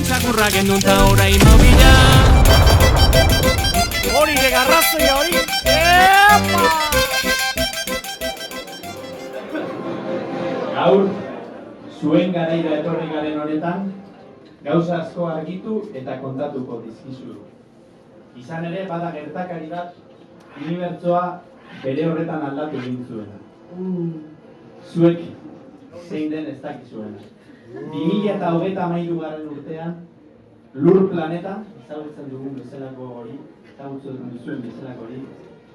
Txakurrak endun ta orain mobila hori legarrazoia hori Gaur, zuen garaira etorri garen honetan, gauza asko argitu eta kontatuko dizkizu. Izan ere, bada gertakari bat, unibertsoa bere horretan aldatu egin zuena. Zuek zein den ez dakizuena. 2023 garen urtean, Lur planeta, ezagutzen dugun bezalako hori, ezagutzen duzuen bezalako hori,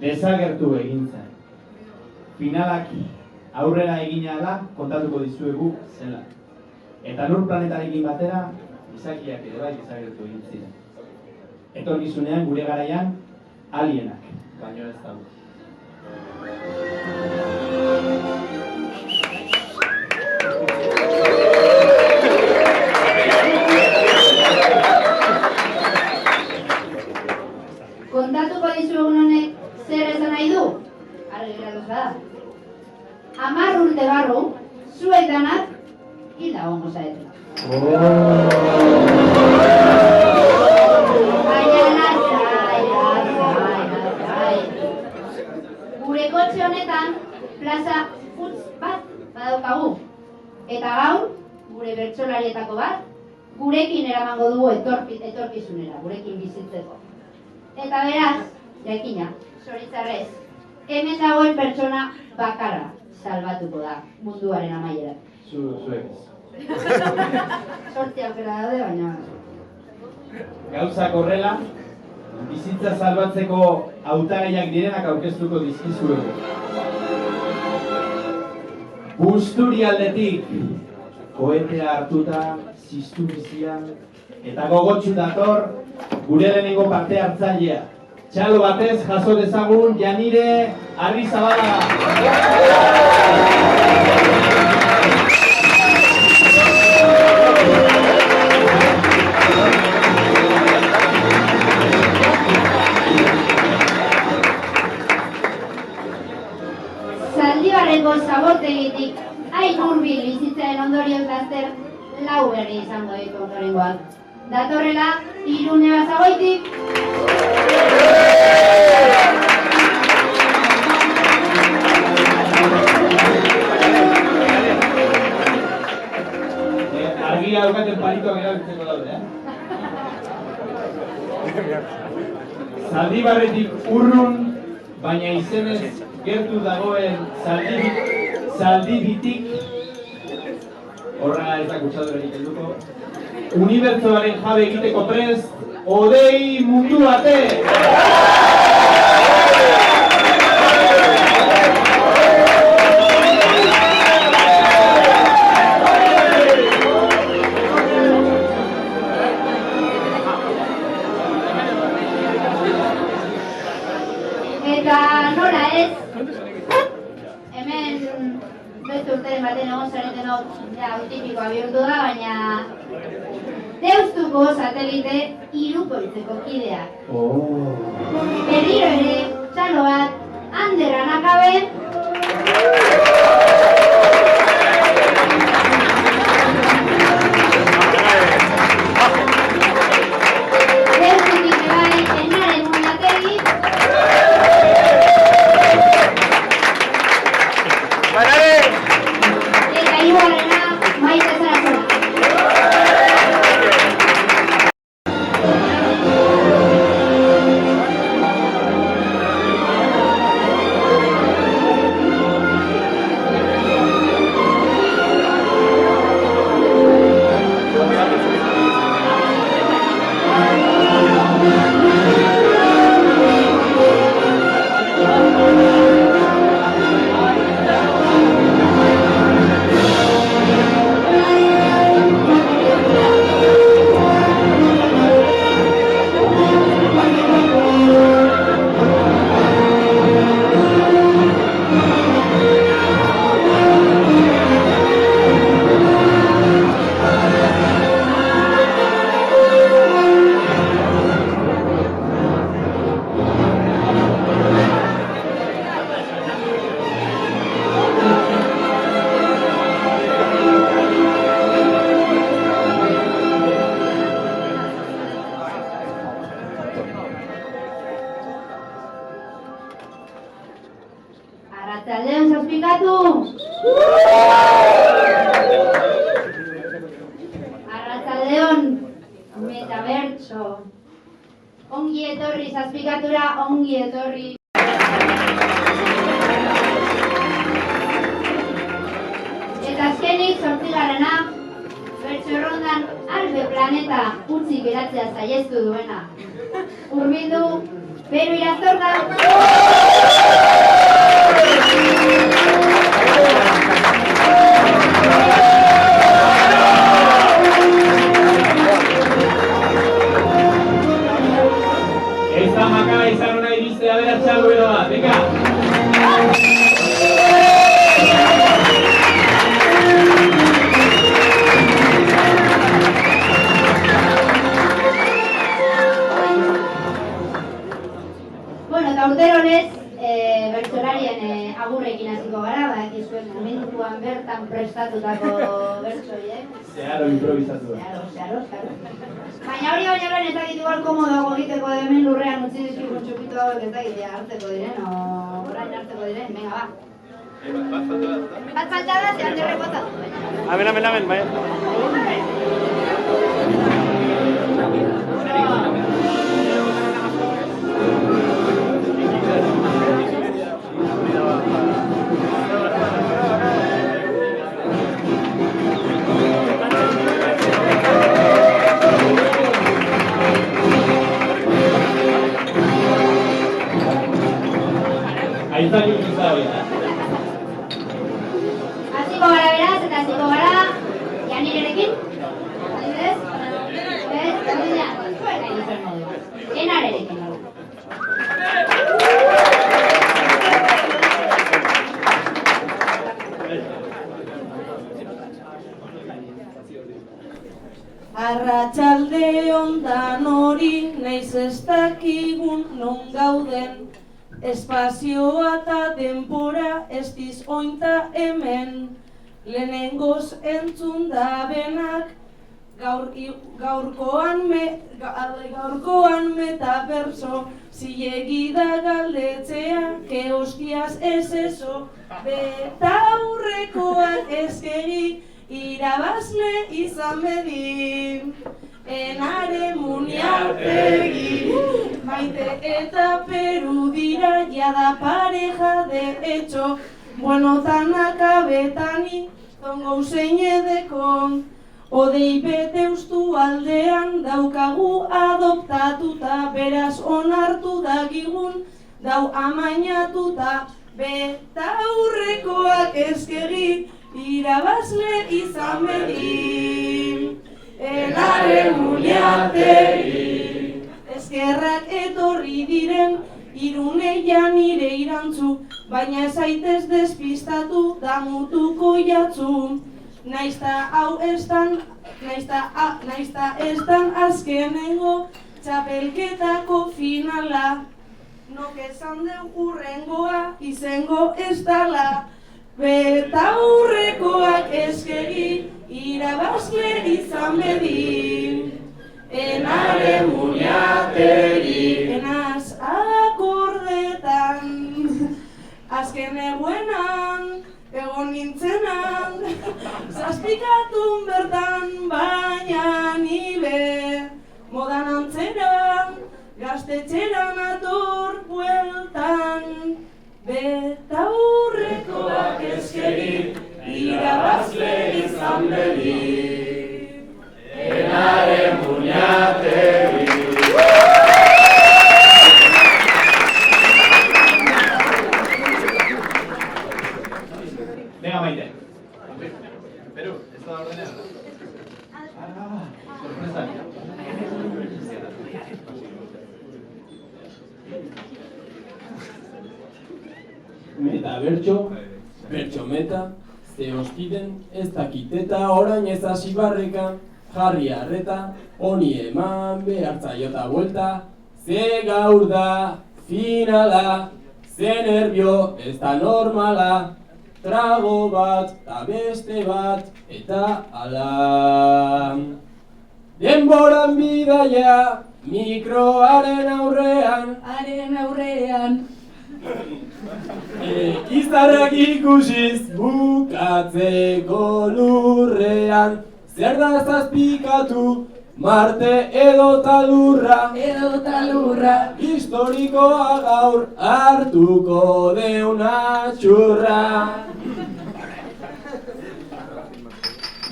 desagertu egin zen. Finalak aurrera egin ahala kontatuko dizuegu zela. Eta Lur planetarekin batera, izakiak ere bai desagertu egin ziren. Etorkizunean gure garaian, alienak, baino ez dago. Kontatuko dizuegun honek zer esan nahi du? Argi geratu da. 10 urte barru, zuek danak hilda egongo zaretela. Baina lasai. Gure kotxe honetan plaza putz bat badaukagu. Eta gaur, gure bertsolarietako bat, gurekin eramango dugu etorkizunera, gurekin bizitzeko. Eta beraz, jakina, zoritzarrez, hemen dagoen pertsona bakarra salbatuko da munduaren amaiera. Zuek. Sorte aukera daude, baina... Gauzak horrela, bizitza salbatzeko hautagaiak direnak aurkeztuko dizkizuegu. Busturialdetik, kohetea hartuta, ziztu bizian, eta gogotsu dator, gure lehenengo parte hartzailea. Txalo batez jaso dezagun Janire Arrizabalaga. Zaldibarreko zabortegitik hain hurbil bizitzaren ondorioz laster 4 berri izango ditu ondorengoak. Datorrela, Irune Basagoitik. Argia daukaten palitoak erabiltzeko daude, Zaldibarretik urrun, baina izenez gertu dagoen Zaldibitik, horra ez da kutsadorerik helduko, unibertsoaren jabe egiteko prest, Odei Mundu Bate! Eta nola ez, hemen beste urteren baten egon zaretenok autipikoa bihurtu da, baina Deustuko satelite hirukoitzeko kideak. Berriro ere, txalo bat, Ander Anakabe. Deustutik bai, Enaren Muñategi. Eta hirugarrena, Maite Zarazola. sindikatu! Arratsaldeon, metabertso. Ongi etorri zazpikatura, ongi etorri. Eta azkenik, 8. Bertso errondan albe planeta utzi geratzea saiestu duena. Hurbildu, Peru Iraztorda. Esta maka izan ona irizte aberatsa duena bat, venga! Bueno, eta urteronez, bertsolarien agurrekin hasiko gara, badakizuen momentuan bertan prestatutako bertsoiek. Zeharo improvisatu da. Zeharo. Baina hori baina ez dakit igual komodoago egiteko hemen lurrean utzi dizkigun txupito hauek ez dakit hartzeko diren, o orain hartzeko diren, venga ba. Bat falta da, ze handi repotatu. Amen, bai. Hasiko gara beraz, eta hasiko gara Janirerekin. Adibidez? Zuen nahi duzuen modu. Enarerekin hau. Arratsalde ondan hori naiz ez dakigun non gauden. Espazioa eta denbora ez diz ointa hemen. Lehenengoz entzun da benak gaurkoan metaberso. Zilegi da galdetzea, ke hostias ez eso. Beta aurrekoak eskegi, irabazle izan bedi. Enare Muniartegi, Maite eta Peru dira jada pareja de hecho. Bueno, Tanaka Betani, tongo usein edeko. Odei bete ustu aldean daukagu adoptatuta. Beraz onartu dagigun, dau amainatuta. Beta aurrekoak eskegi, irabazle izan bedi. Enare Muniartegi, eskerrak etorri diren, Iruneia nire irantzu, baina zaitez despistatu, damutuko jatzu. Naizta estan azkenengo, txapelketako finala. Nok esan deu urrengoa, izengo ez dala. Beta aurrekoak eskegi, irabazle izan bedi. Enare Muniartegi, enaz akordetan. Azken eguenan, egon nintzenan, zazpikatun bertan, baina nibe. Modan antzeran, gaztetxeran ator bueltan. Beta aurrekoak eskegi, irabazle izan bedi. Enare Muniartegi. Venga, Maite. Peru, ez da ordenada. Sorpresa. Meta bertso meta, ze hostiden ez dakiteta orain ez hasi barreka, jarri arreta, honi eman behartzaiota buelta, ze gaur da finala, ze nervio ez da normala, trago bat eta beste bat eta ala. Denboran bidaia mikroaren aurrean, Izarrak ikusiz bukatzeko lurrean, zer da zazpikatu Marte edota lurra, historikoa gaur hartuko deuna txurra.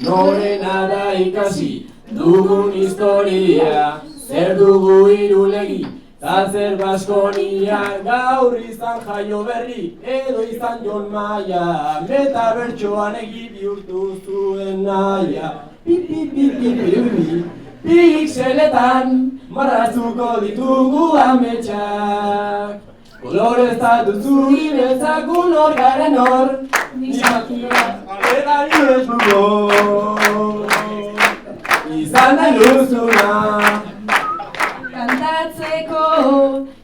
Norena da ikasi dugun historia, zer dugu irulegi, ta zer Baskonia, gaur izan Jaio Berri, edo izan Jon Maia, meta bertsoan egi bihurtu zuen naia. Pixeletan marrazuko ditugu ametsak, koloreztatu zuri beltzakun hor garen hor, nisakia alegari ez dugu, izan nahi duzuna.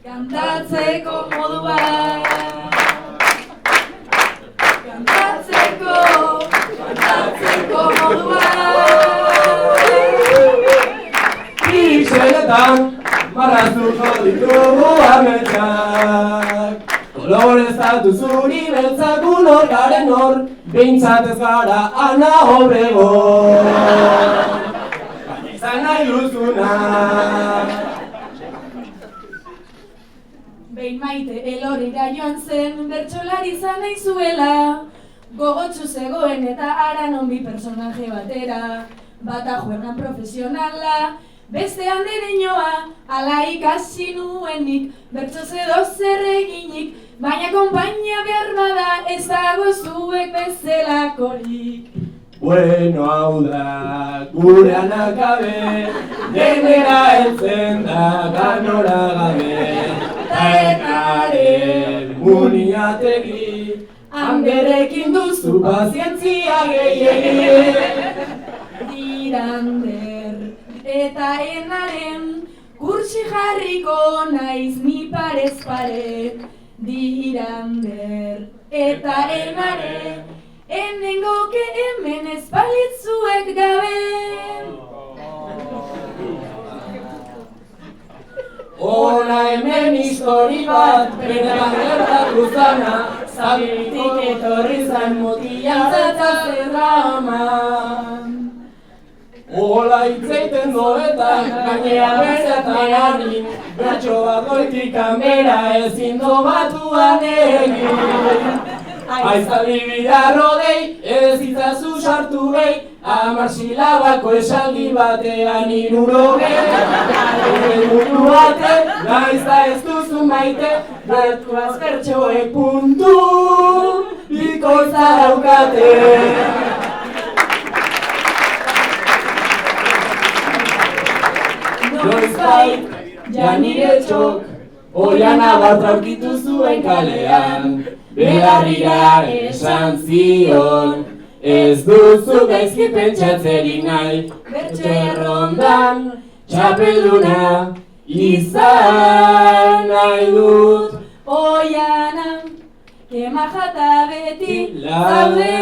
Kantatzeko modu bat, kantatzeko modu bat. Pixeletan marrazuko ditugu ametsak, koloreztatu zuri beltzakun hor garen hor, behintzat ez gara Ana Obregón, izan nahi duzuna. Behin Maite Elorrira joan zen, bertsolari izan nahi zuela, gogotsu zegoen eta hara non bi personaje batera, bata juegan profesionala, bestean dereñoa, ala ikasi nuenik, bertsoz edo zer eginik, baina konpainia behar bada ez dago zuek bezelakorik. Bueno, hau da, gure anakabe, denera heltzen da ganora gabe, taenaren muniategi, handerekin duzu pazientzia gehiegi. Dirander eta enaren, kursi jarriko naiz ni parez pare. Dirander eta enaren, enengoke hemen ez balitzuek gabe. Hona hemen histori bat, benetan gertatu zana, zabiltik etorri zan mutilan zatzazen draman. Ola itzeiten doetan, gainea berzetan harin, bertso bat goitik kanbera ezin dobatuan egin. Aizaldi bidarro dei, ez itzazu sartu behi, 10 silabako esaldi batean 60. Mundu bate, naiz da ez duzu maite, bertuaz bertsoek puntu, bikoitza daukate. Noizbait, ja nire txok, oiana bat aurkitu zuen kalean, belarrira esan zion, ez duzu gaizki pentsatzerik nahi, bertso errondan txapelduna izan nahi dut. Oiana, kemajata beti zaude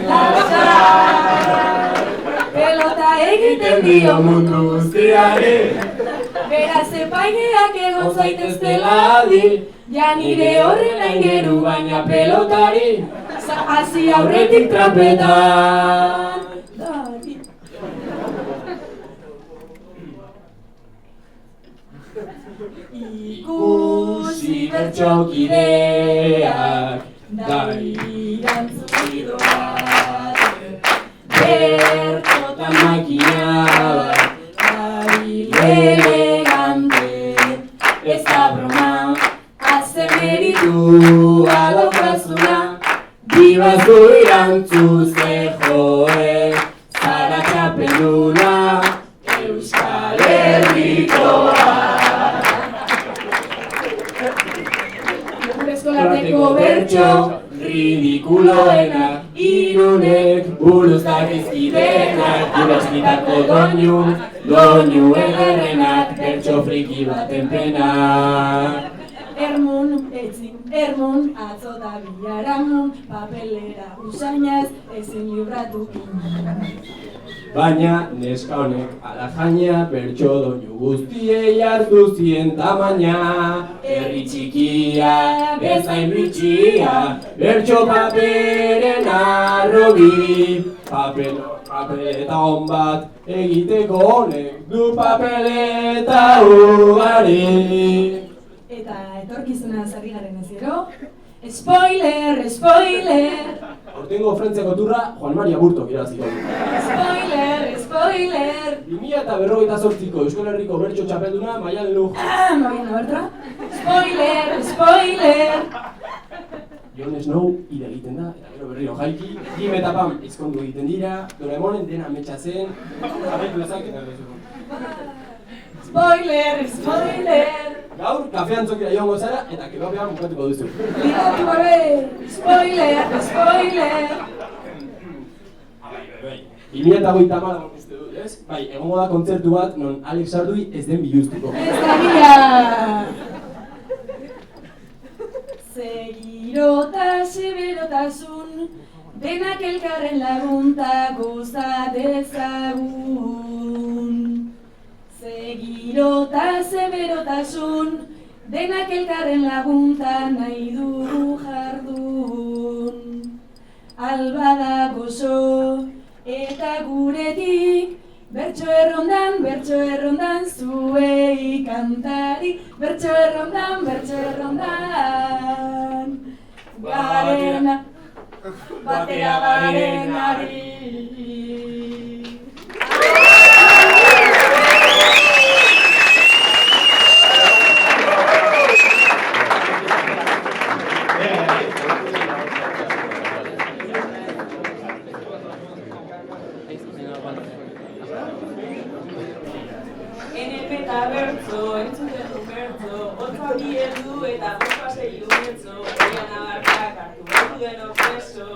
lasai, pelota egiten dio mundu guztiari, beraz epaileak egon zaiteztela adi, ja nire horren aingeru baina pelotari, hasi aurretik trapetan. Ikusi bertsokideak dairantzuki doaz, bertsotan makina bat, elegante, ez da broma, azten meritua daukazuna, dibazu irantzuz ejoe, zara txapelduna, Euskal Herrikoa. Eskolateko bertso, ridikuloenak, Irunek buruz dakizkidenak, gure txikitako doinu ederrenak, bertso friki baten penak. Ermun, atzo da biharamun, papelera usainaz, ezin libratu. Baina neska honek ala jaina bertso doinu guztiei hartu zien tamaina. Herri txikia, bezain bitxia, bertso paperen arrobi. Papeleta hon bat egiteko honek du papeleta ugari. Eta etorkizuna zarri garen ez gero? Spoiler, spoiler! Hortengo Frantziako turra Juan Maria Burtok irabazi du. Spoiler, spoiler! 2058ko Euskal Herriko bertso txapelduna Maialen Luj. Mariana Bertra? Spoiler, spoiler! Jon Snow hil egiten da, eta gero berriro jaiki. Jim eta Pam ezkondu egiten dira, Doraemonen dena ametsa zen, abenturazak eta bezuko. Spoiler, spoiler! Gaur, kafe antzokira joango zara eta kebapean bukatuko duzu. Ligatu gabe! Spoiler, spoiler! 2024 uste dut, ez? Bai, egongo da kontzertu bat non Alex Sardui ez den biluztuko. Ez da bila! Segirota seberotasun, denak elkarren lagunta goza dezagun. Segirota seberotasun, denak elkarren lagunta nahi dugu jardun. Albada gozo eta guretik, bertso errondan zuei kantari, bertso errondan, garena, batera garenari. Bertso, entzuten du bertso, hotza bierdu eta bospasei umetzo, oian abarrak hartu behar denok preso.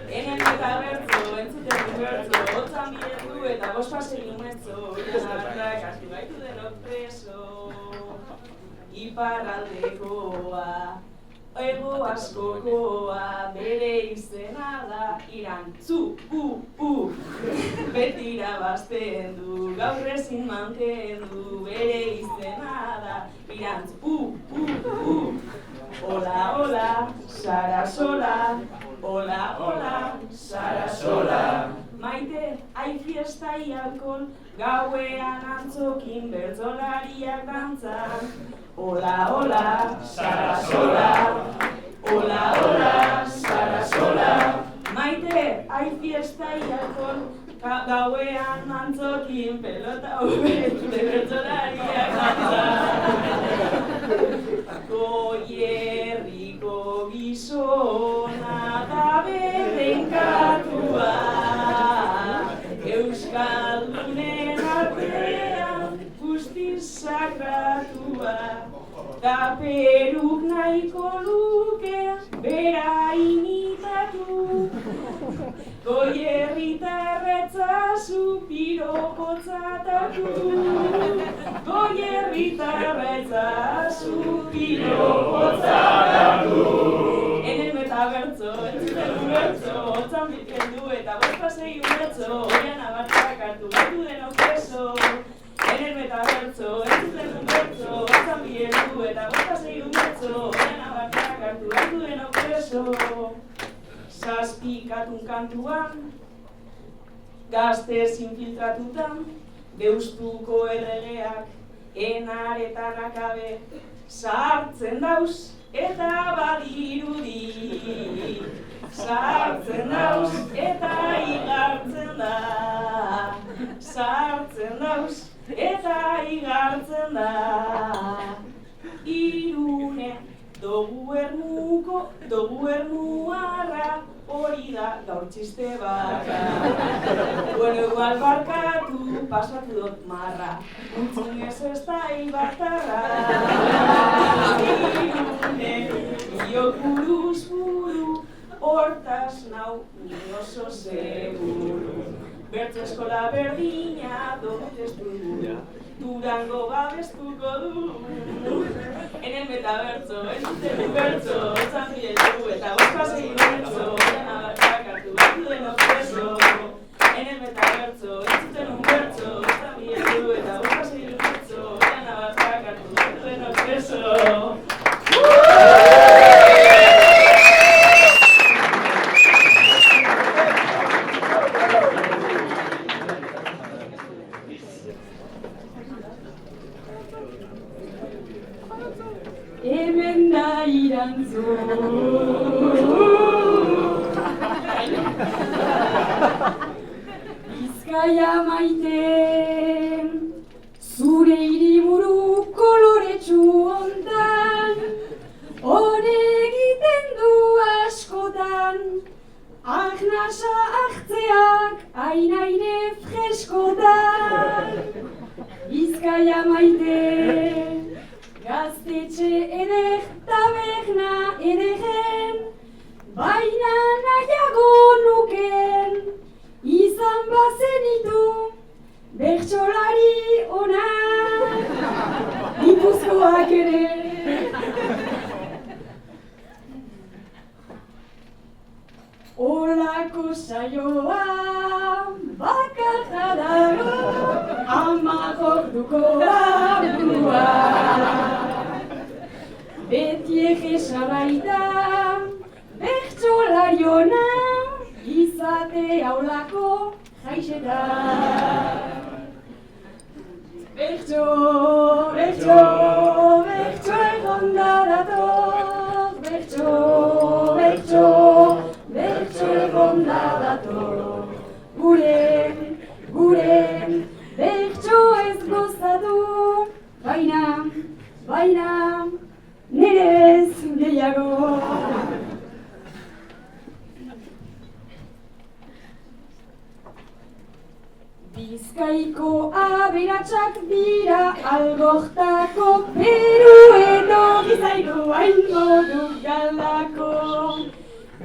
Enen eta bertso, entzuten du bertso, hotza bierdu eta bospasei umetzo, oian abarrak hartu gaitu denok preso. Iparraldekoa, ego askokoa, bere izena da irantzu, beti irabazten du, gaur ezin mantendu, bere izena da irantzu, Hola, hola, Sara sola, hola, hola, Sara sola. Maite, hai fiesta y alkohol, gauean antzokin bertzolariak dantzan. Hola, hola, Sara sola, hola, hola, Sara sola. Maite, hai fiesta y alkohol, gauean antzokin pelota bertzolariak dantzan. Goierriko gizona da berrenkatua, Euskaldunen artean guztiz sakratua, da peruk nahiko luke bera imitatu, Goierritarretzazu piropotzatatu, Goierritarretzazu piropotzatatu. Enen eta bertso, entzuten du bertso, hotzan bilkendu eta bospasei umetzo, oian abartzak hartu gaitu denok preso. Enen eta bertso, entzuten du bertso, hotzan bilkendu eta bospasei umetzo, oian abartzak hartu gaitu denok preso. Zazpikatun kantuan, gaztez infiltratutan, Deustuko erregeak enaretan akabe, sartzen dauz eta badirudi. Sartzen dauz eta igartzen da, sartzen dauz eta igartzen da. Irune dogu ermuarra, hori da gaur txiste baka. Bueno, igual barkatu, pasatu dut marra, untzun ez da ibatarra. Irune, biok buruz buru, hortaz nau ni oso seguru. Bertso eskola berdina dut ez dugu, Durango babestuko du. Enen eta bertso, entzuten du bertso, hotzan biletu eta bospasei bertso, oian abartzak hartu gaitu denok preso. Enen eta bertzo, entzuten un bertzo, eta bietu eta bukasi bertzo, jana batzak hartu zuten orkeso. Hemen da Bizkaia maite, zure hiriburu koloretsu hontan, hone egiten du askotan, ahnasa hartzeak ainaire freskotan. Bizkaia maite, gaztetxe eder taberna ederen, baina nahiago nuken, izan bazenitu bertsolari onak, Gipuzkoak ere. Olako saioa bakarra dago, 10 ordukoa burua. Beti egesa baita bertsolari ona, izate haulako jaixeta. Bertso egonda dator, bertso egonda dator. Gure bertso ez gozatu, baina nerez gehiago. Bizkaiko aberatsak dira algortako, Peru edo Gizairu hain modu galdako.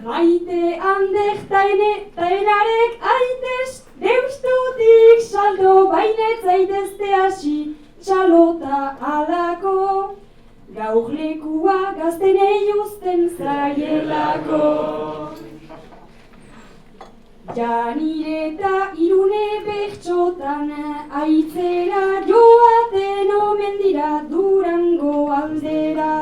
Maite andertaenarek aitez deustutik saldo, baina ez zaitezte hasi txalota alako. Gaur lekua gaztenei uzten zaielako. Janire eta Irune bertsotan aitzera joaten omen dira Durango aldera.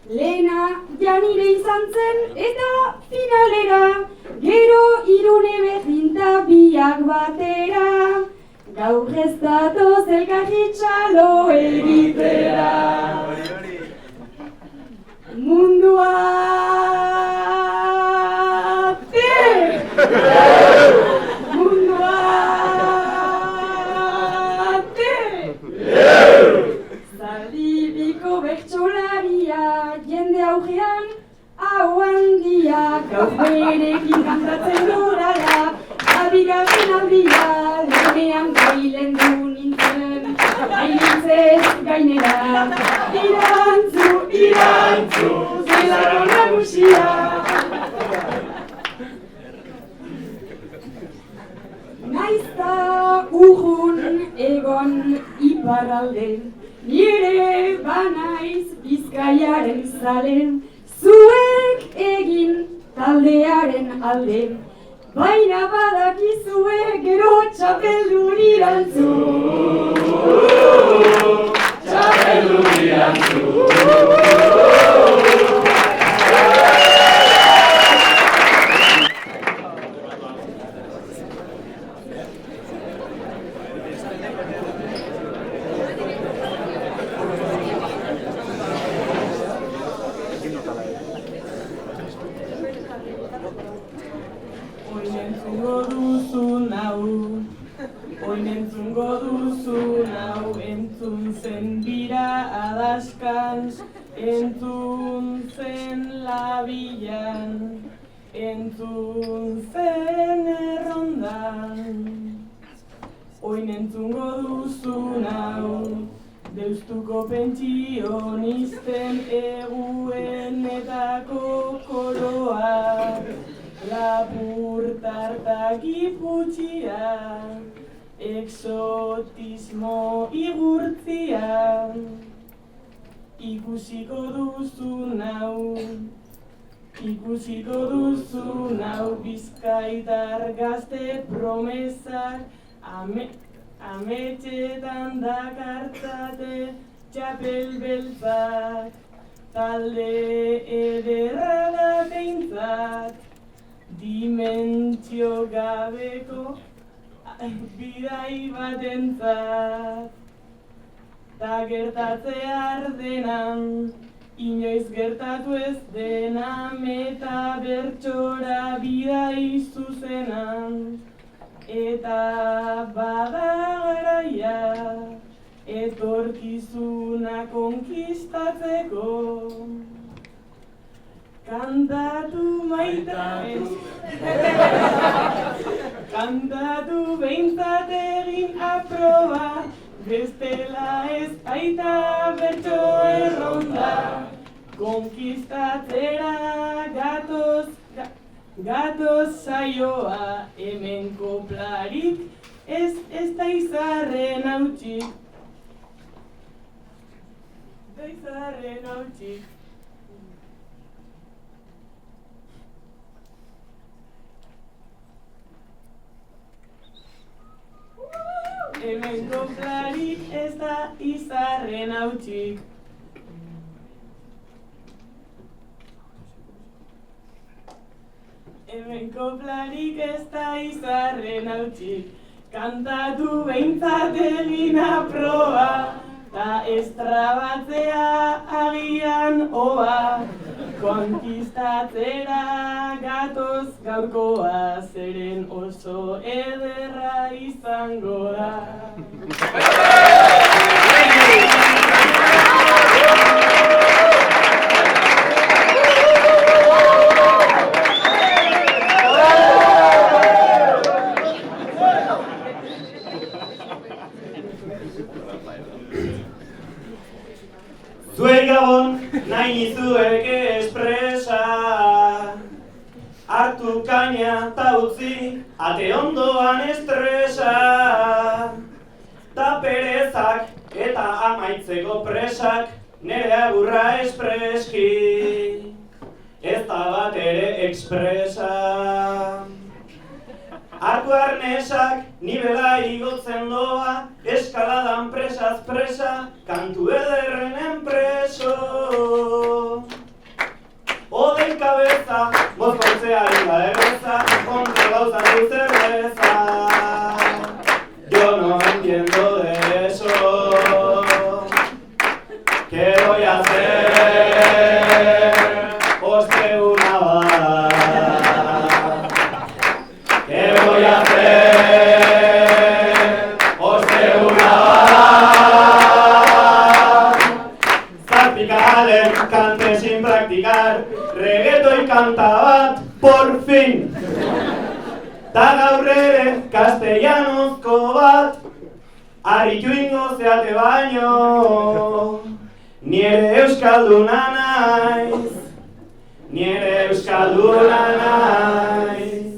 Lehena Janire izan zen eta finalera, gero Irune berdinta biak batera. Gaur ez datoz elkarri txalo egitera. Mundua Zaldibiko bertsolaria jende aurrean hau handia, gaur berekin kantatzen durara, abigarren aldia lehenean bailen du nintzen, bainitzez gainera. Irantzu, zelako nagusia. Naizta urrun egon iparralde, nire banaiz Bizkaiaren zale, zuek egin taldearen alde, baina badakizue gero txapeldun irantzu. Txapeldun irantzu. Oinentzungo duzu nau, entzun zen bira adaskan, entzun zen labilan, entzun zen errondan. Oinentzungo duzu nau, Deustuko pentsionisten eguenetako koroak, Lapurtarta Giputxia, exotismo igurtzia. Ikusiko duzu nau, Ikusiko duzu nau bizkaitar gazte promesak, ametxetan dakartzate txapel beltzak, talde ederra da behintzat, dimentsio gabeko bidai batentzat. Ta gertatzear denan, inoiz gertatu ez dena, meta bertxora bidai zuzenan. Eta bada garaia, etorkizuna konkistatzeko. Kantatu maita ez, kantatu behintzat egin aproba, bestela ez baita bertso erronda. Konkistatzera gatoz saioa, hemen koplarik ez da izarren hautsik. Hemen koplarik ez da izarren hautsik. Hemen koplarik ez da izarren hautsik. Kantatu behintzat egin aproba, ta estrabatzea agian oa. Konkistatzera gatoz gaurkoa, zeren oso ederra izango da. Zuei gabon, nahi nizueke espresa, hartu kaina ta utzi, ate ondoan estresa. Ta perezak eta amaitzeko presak, nere agurra espreski, ez da bat ere ekspresa. Hartu arnesak, nibela igotzen doa, eskaladan presaz presa, kantu ederren enpreso. Oden kabeza, mozkontzeari da erreza, kontra gauzatu zerreza. Yo no entiendo de eso. ¿Qué voy a hacer? Oste una bala. ¿Qué voy a hacer? Oste una bala. Zazpikalen cante sin practicar, reggaeton kanta bat, por fin. Ta gaur ere castellanozko bat, harritu ingo zeate baino, ni ere euskalduna naiz, ni ere euskalduna naiz.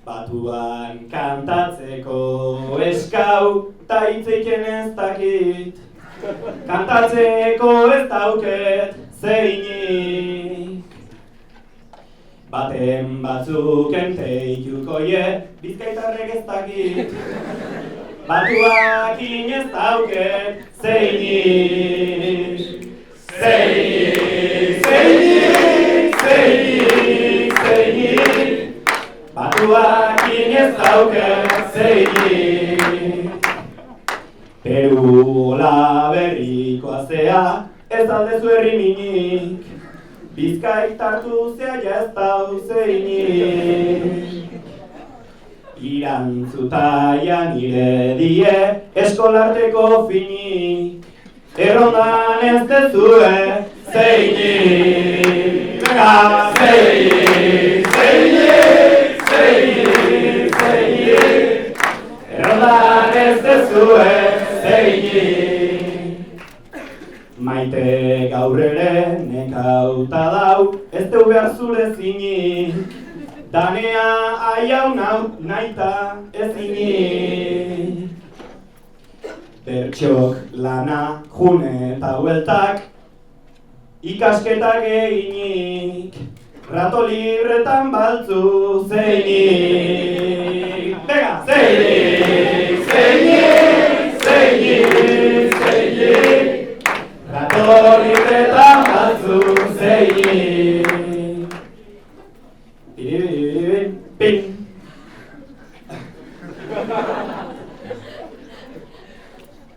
Batuan kantatzeko eskau, ta hitzeiken ez dakit, kantatzeko ez dauket zeinik. Baten batzuk enteituko bizkaitarrek ez dakit, batuak ez dauket zeinik. Zeinik, batuak ez dauket zeinik. Perula berriko azea, ez aldezu herriminik, bizkaitartu zea ez dau zeinik. Irantzutaia nire die eskolarteko finik, errondan ez dezue zeinik. Venga, zeinik. Errondan ez dezue zeinik. Maite gaur ere nekauta dau, ez deu behar zure zinik. Danea aiau naita ezinik. bertxok lana, june eta hueltak, ikasketak eginik, rato libretan baltzu zeinik. Venga, zeinik, zeinik, zeinik, zeinik, rato libretan baltzu zeinik. Pin.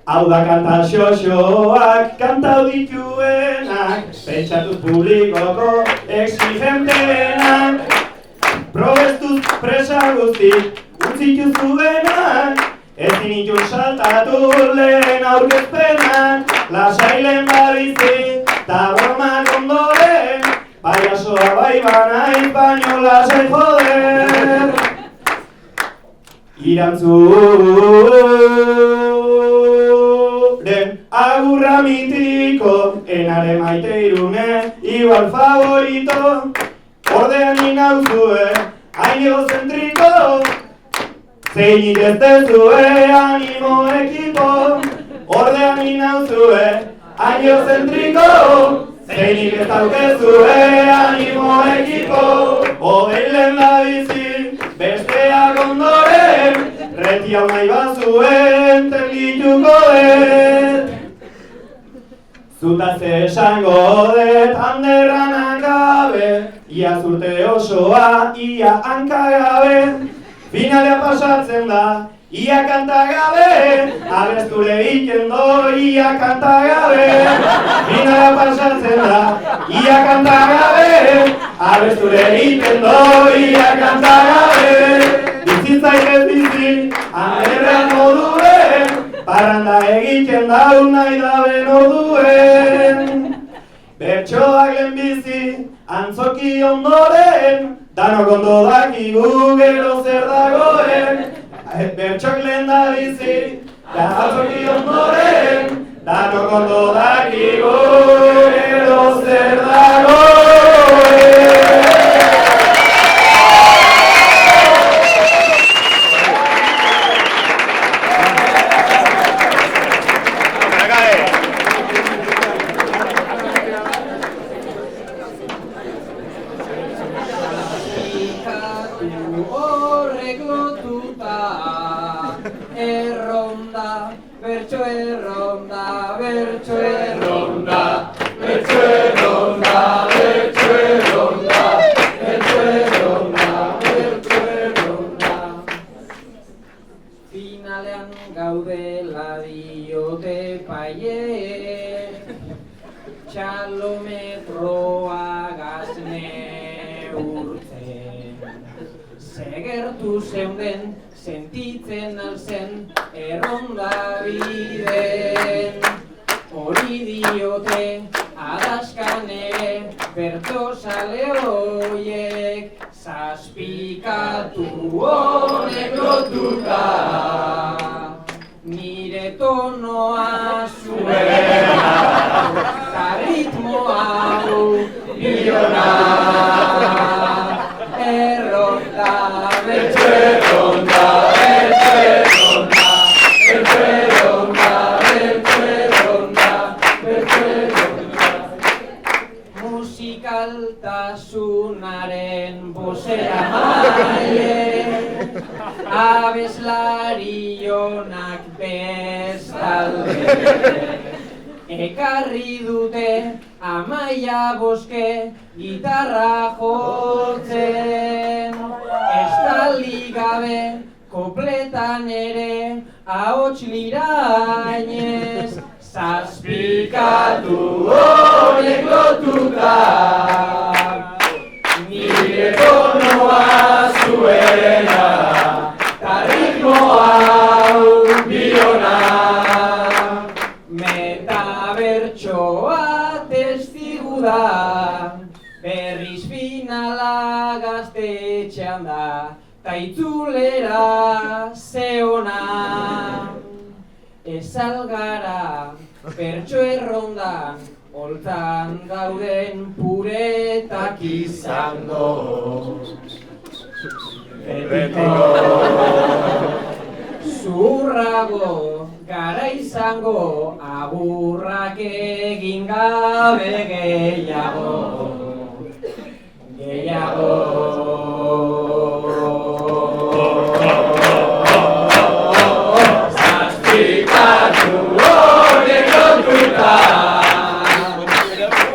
Hau da kanta xoxoak, kantau dituenak, pentsatuz publikoko exigenteenak, probestuz presa guztik, utzitu zuenak, ezin itun saltatu lehen aurkezpenak, lasailen babizi, ta bromak ondoren, paiasoa bai banaiz baino lasai joder. Irantzuren agurra mitiko, enare maite irune, igual favorito, ordean inauzue, hain egozentriko, zeinik ez dezue animo ekipo, ordean inauzue, hain egozentriko, zeinik ez daukezue animo ekipo, hogeilen da bizi, besteak ondoren, reti hau nahi bazuen, tendituko dut. Zutaz esango dut, handerranak gabe, ia zurte osoa, ia hankagabe, finalea pasatzen da, ia kantagabe, abesture ikendo, ia kantagabe, finalea pasatzen da, ia kantagabe, abesture ikendo, ia kantagabe, bizitzaik ez bizi, handerran moduen, parranda egiten daun nahi daben orduen. Bertsoak lehenbizi, antzoki ondoren, danok ondo dakigu gero zer dagoen. Bertsoak lehen da bizi, antzoki ondoren, danok ondo dakigu gero zer dagoen. Finalean gaudela diote paiek, txalometroa gazne urtzen. Segertu zeuden, sentitzen alzen, erronda biden. Hori diote, adaskan ere, bertosale hoiek, zazpikatu honek lotuta. Nire tonoa zuena, ta ritmoa biona. Erronda, bertso erronda, bertso erronda, bertso erronda, bertso erronda, bertso erronda. Musikaltasunaren bozera maile, abeslari onak bestalde. Ekarri dute Amaia Boske gitarra jotzen. Estali gabe kopletan ere ahots lirainez, zazpikatu horiek lotuta. Nire tonoa zuena, ta ritmoa biona. Meta bertsoa testigu da, berriz finala gaztetxean da, ta itzulera zeona. Ez algara bertso errondan, holtan dauden puretak izango. Betiko Zurrago gara izango, agurrak egin gabe gehiago. Zazpikatu honek lotuta,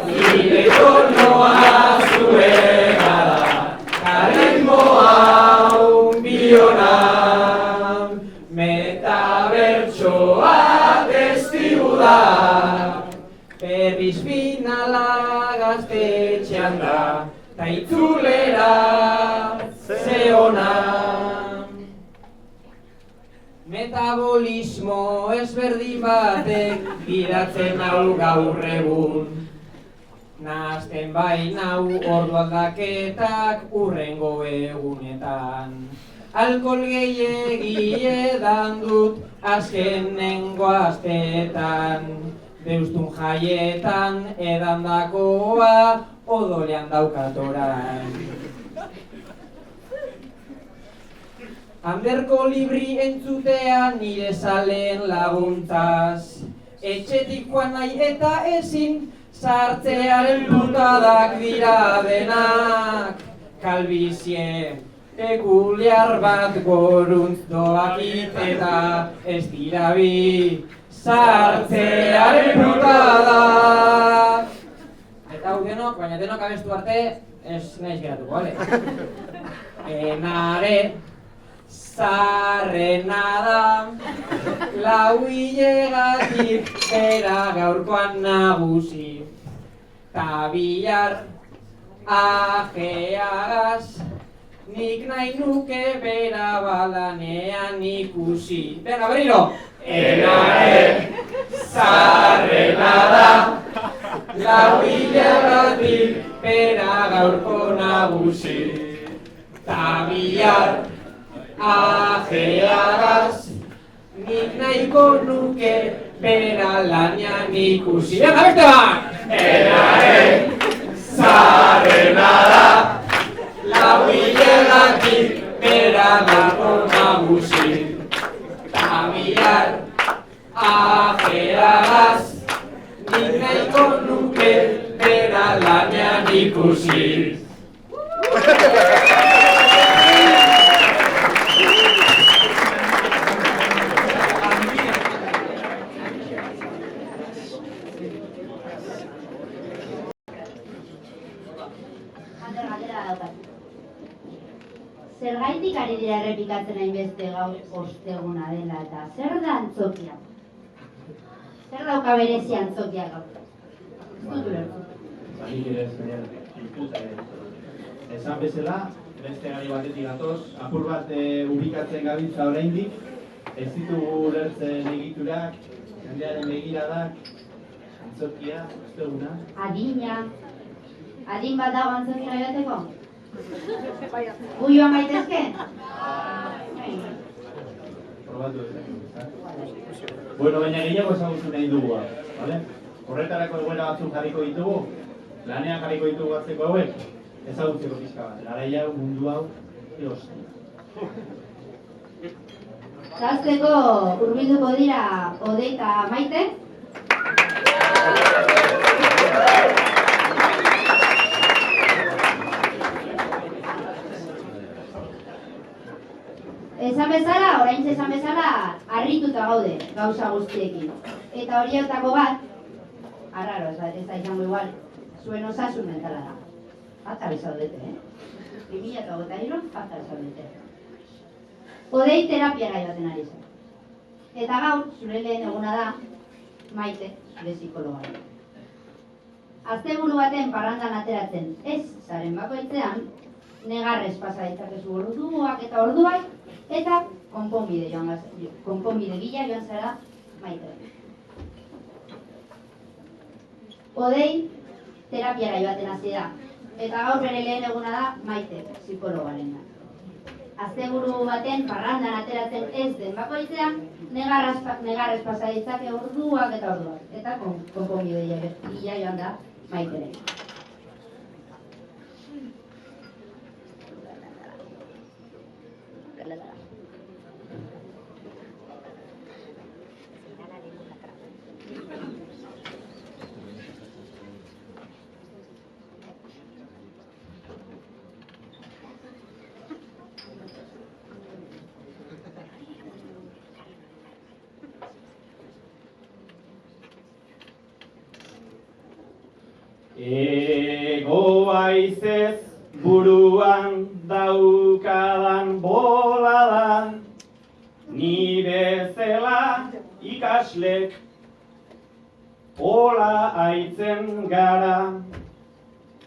nire tonoa zuena da, karitmo hau biona. Metabertsoa testigu da, berriz finala gaztetxean da, ta itzulera ze ona. Metabolismo ezberdin batek gidatzen hau gaur egun. Nahasten bainau ordu aldaketak urrengo egunetan. Alkohol gehiegi edan dut azkenengo asteetan. Deustun jaietan edandakoa odolean daukat orain. Anderko libri entzutea nire zaleen laguntzaz. Etxetik joan nahi eta ezin sartzearen putadak dira denak. Kalbizie peculiar bat goruntz doakit eta ez dira bi sartzearen putadak. Eta hau denok, baina denok abestu arte ez naiz geratuko, bale? Enare zarrena da, lau hilegatik bera gaurkoan nagusi. Ta bihar ajeagaz, nik nahi nuke bera balanean ikusi. Venga, berriro! Enare zarrena da, lau hilegatik bera gaurko nagusi. Ta bihar ajeagaz, nik nahiko nuke bera lanean ikusi. Venga, beste bat! Enare zarrena da, lau hilegatik bera gaurko nagusi. Ta bihar ajeagaz, nik nahiko nuke bera lanean ikusi. Zergaitik ari dira errepikatzen hainbeste gaur osteguna dela eta zer da antzokia? Zer dauka berezi antzokia gaur? Ez dut ulertu. Nik ere esan bezala, beste gai batetik gatoz, apur bat ubikatzen gabiltza oraindik, ez ditugu ulertzen egiturak, jendearen begiradak, antzokia, osteguna. Adina. Adin bat dago antzokira joateko? Gu joan gaitezke? Probatu ez. Bueno, baina gehiago ezagutu nahi dugu, bale? Horretarako egoera batzuk jarriko ditugu, lanean jarriko ditugu batzeko hauek, ezagutzeko pixka bat. Garaia mundu hau, erosten. Zazteko hurbilduko dira Odei eta Maite. Oraintxe esan bezala, harrituta gaude gauza guztiekin. Eta horietako bat, arraro, ez da izango igual, zuen osasun mentala da. Fatal zaudete, 2023 fatal zaudete. Odei terapiara joaten ari zen. Eta gaur, zure lehen eguna da, Maite, zure psikologa. Asteburu baten parrandan ateratzen ez zaren bakoitzean, negarrez pasa ditzakezu orduak eta orduak, eta konponbide bila joan zara Maite. Odei terapiara joaten hasi da, eta gaur bere lehen eguna da Maite, psikologarena. Asteburu baten parrandan ateratzen ez den bakoitzean, negarrez pasa ditzake orduak eta orduak, eta konponbide bila joan da Maite. Ego haizez buruan daukadan bolada, ni bezala ikaslek hola aitzen gara.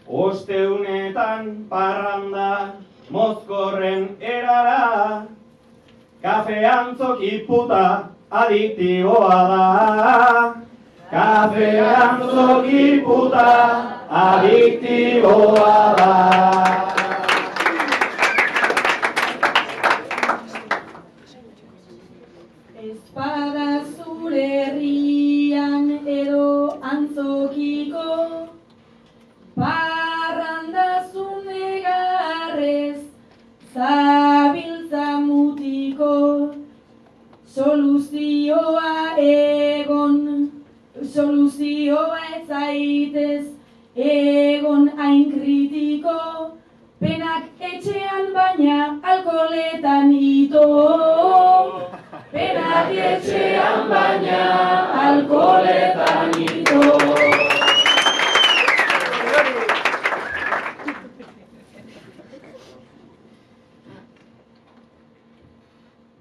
Osteunetan parranda mozkorren erara, kafean zoki puta adiktiboa da. Kafean zoki puta adiktiboa da. Espada zure herrian edo antzokiko, parrandazun egarrez zabiltza mutiko, soluzioa ez zaitez egon hain kritiko, penak etxean baina alkoholetan ito. Penak etxean baina alkoholetan ito.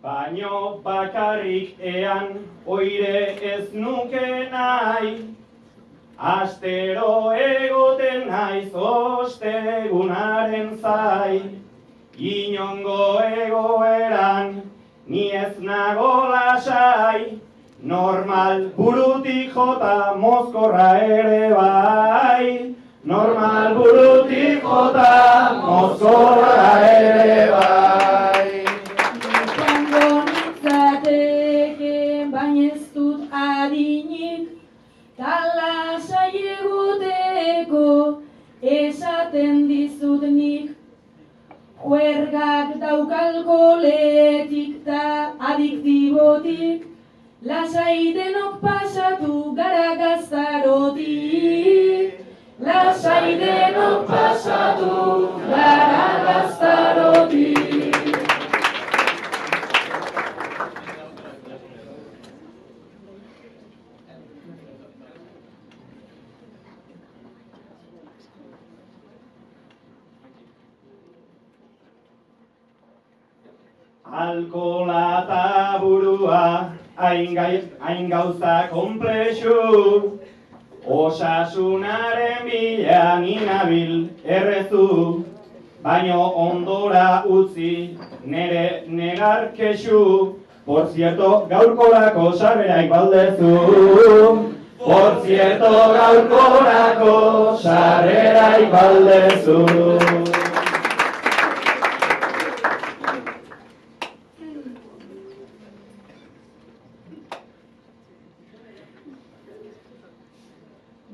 Baino bakarrik ean oire ez nuke nahi, astero egoten naiz ostegunaren zai. Inongo egoeran ni ez nago lasai, normal burutik jota mozkorra ere bai. Normal burutik jota mozkorra ere bai. Baina ez dut adinik, talasai egoteko esaten dizut nik. Juergak daukalkoletik ta adiktibotik, lasai denok pasatu gara gaztarotik. Lasai denok pasatu gara gaztarotik. Alkola eta burua hain gauza konplexu, osasunaren bila ninabil errezu, baino ondora utzi nere negar kexu. Por cierto, gaurkorako sarreraik baldezu. Por cierto, gaurkorako sarreraik baldezu.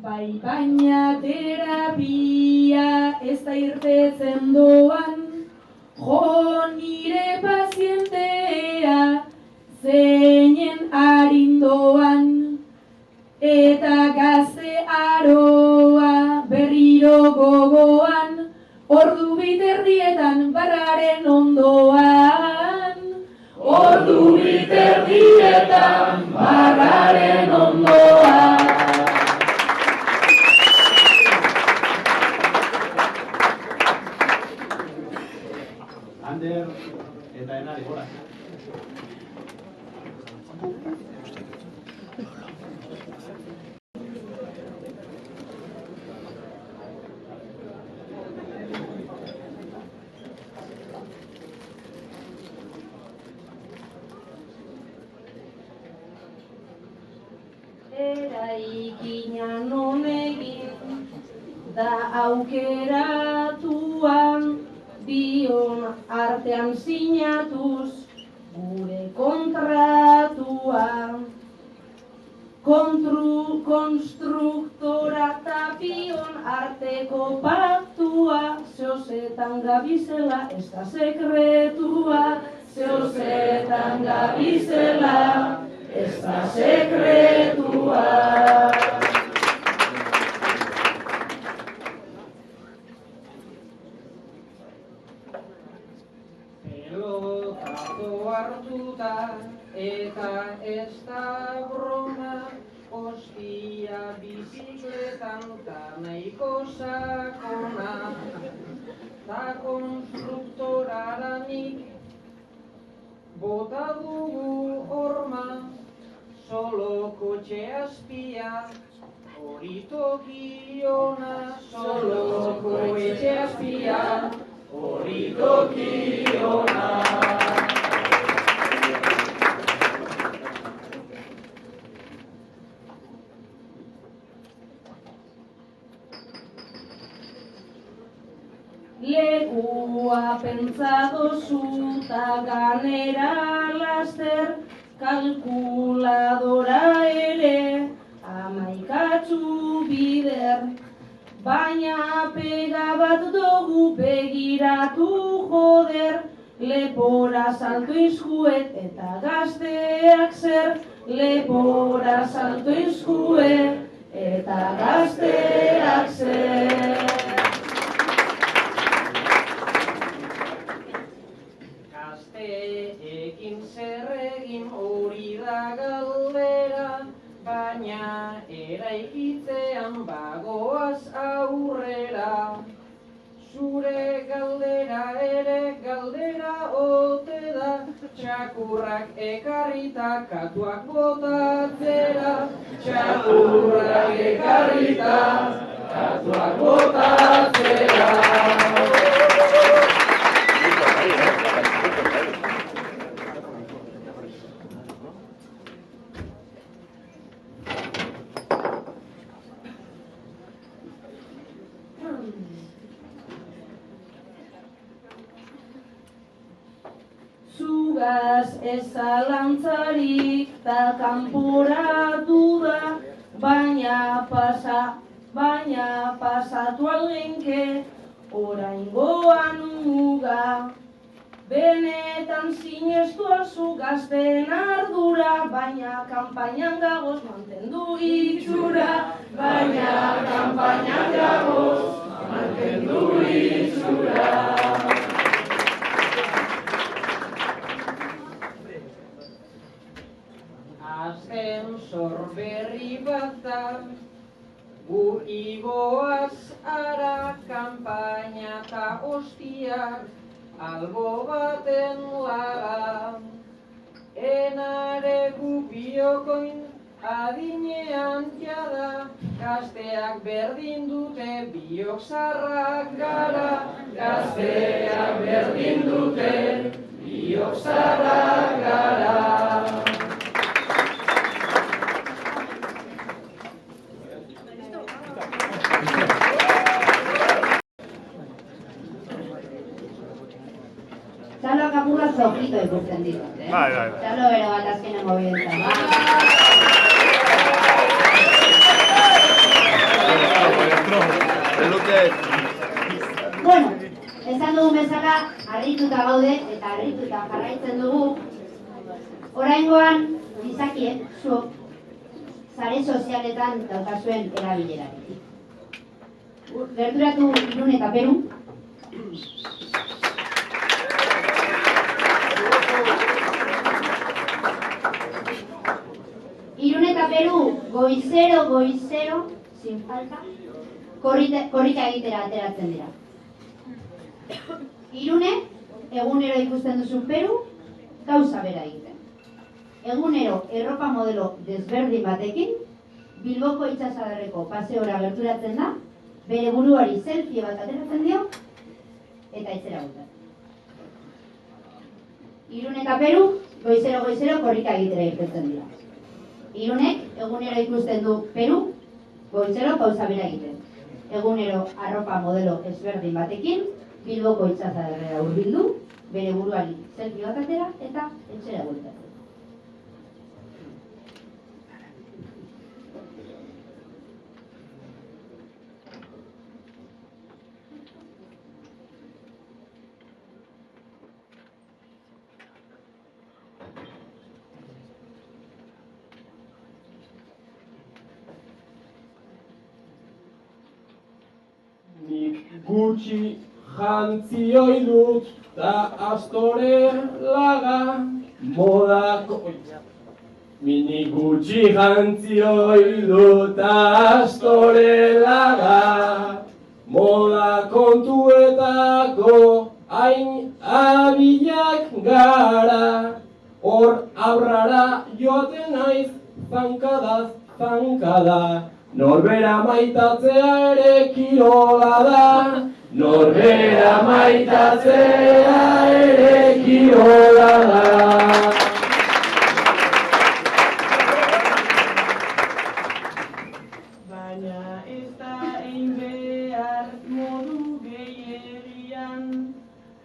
Bai baina terapia ez da irtetzen doan, jo nire pazientea zeinen arindoan, eta gazte aroa berriro gogoan, ordu biterdietan barraren ondoan. Ordu biterdietan barraren ondoan. Ander eta enari gora. Eraikina non egin da aukeratuan, bion artean sinatuz gure kontratua. Konstruktora eta bion arteko paktua, zeozetan gabizela ez da sekretua. Zeozetan gabizela ez da sekretua. Pelotazo hartuta eta ez da broma, ostia bizikletan ta nahiko sakona, ta konstruktoraranik bota dugu horma, solo kotxe azpia, hori tokiona, solo kotxe azpia, hori tokiona. Lekua pentsadozu ta ganera laster, kalkuladora ere amaikatzu bider, baina pega bat dugu begiratu joder, lepora salto izkuet eta gazteak zer, lepora salto izkuet eta gazteak zer. Gazteekin zer egin hori da galdera, baina eraikitzean bagoaz aurrera. Zure galdera ere galdera ote da, txakurrak ekarrita katuak botatzera. Txakurrak ekarrita katuak botatzera. Zugaz ez zalantzarik ta kanporatu da, baina pasatu algenke oraingoan muga. Benetan sinestu alzu gazten ardura, baina kanpainan gagoz mantendu itxura, baina kanpainan gagoz mantendu itxura. Ascensor berri bat da, gu igoaz ara kanpaina ta hostiak albo baten laga. Enare gupiokoin adinean jada, gazteak berdin dute biok zarrak gara. Gazteak berdin dute biok zarrak gara. Txaloak apurra zokito ikusten ditut, Txalo bero bat azkenengo bidetan, Bueno, esan dugun bezala, harrituta gaude eta harrituta jarraitzen dugu. Oraingoan, gizakiek, zuok, sare sozialetan daukazuen erabilerarik. Gerturatu Irun eta Peru. Irun eta Peru goizero, sin falta, korrika egitera ateratzen dira. Irune, egunero ikusten duzu Peru, gauza bera egiten. Egunero erropa modelo desberdin batekin, Bilboko itsasadarreko paseora gerturatzen da, bere buruari selfie bat ateratzen dio, eta itzera gutan. Irun eta Peru, goizero korrika egitera irtetzen dira. Irunek egunero ikusten du Peru, goizero gauza bera egiten. Egunero arropa modelo ezberdin batekin, Bilboko itsasadarrera hurbildu, bere buruari selfie bat atera eta etxera bueltatzen. Nik gutxi jantzioi dut, ta astore laga modako... Minik gutxi jantzioi dut astore laga, moda kontuetako hain abilak gara, hor aurrara joaten naiz zankadaz zankada, norbera maitatzea ere kirola da, norbera maitatzea ere kirola da. Baina ez da ein behar modu gehiagian,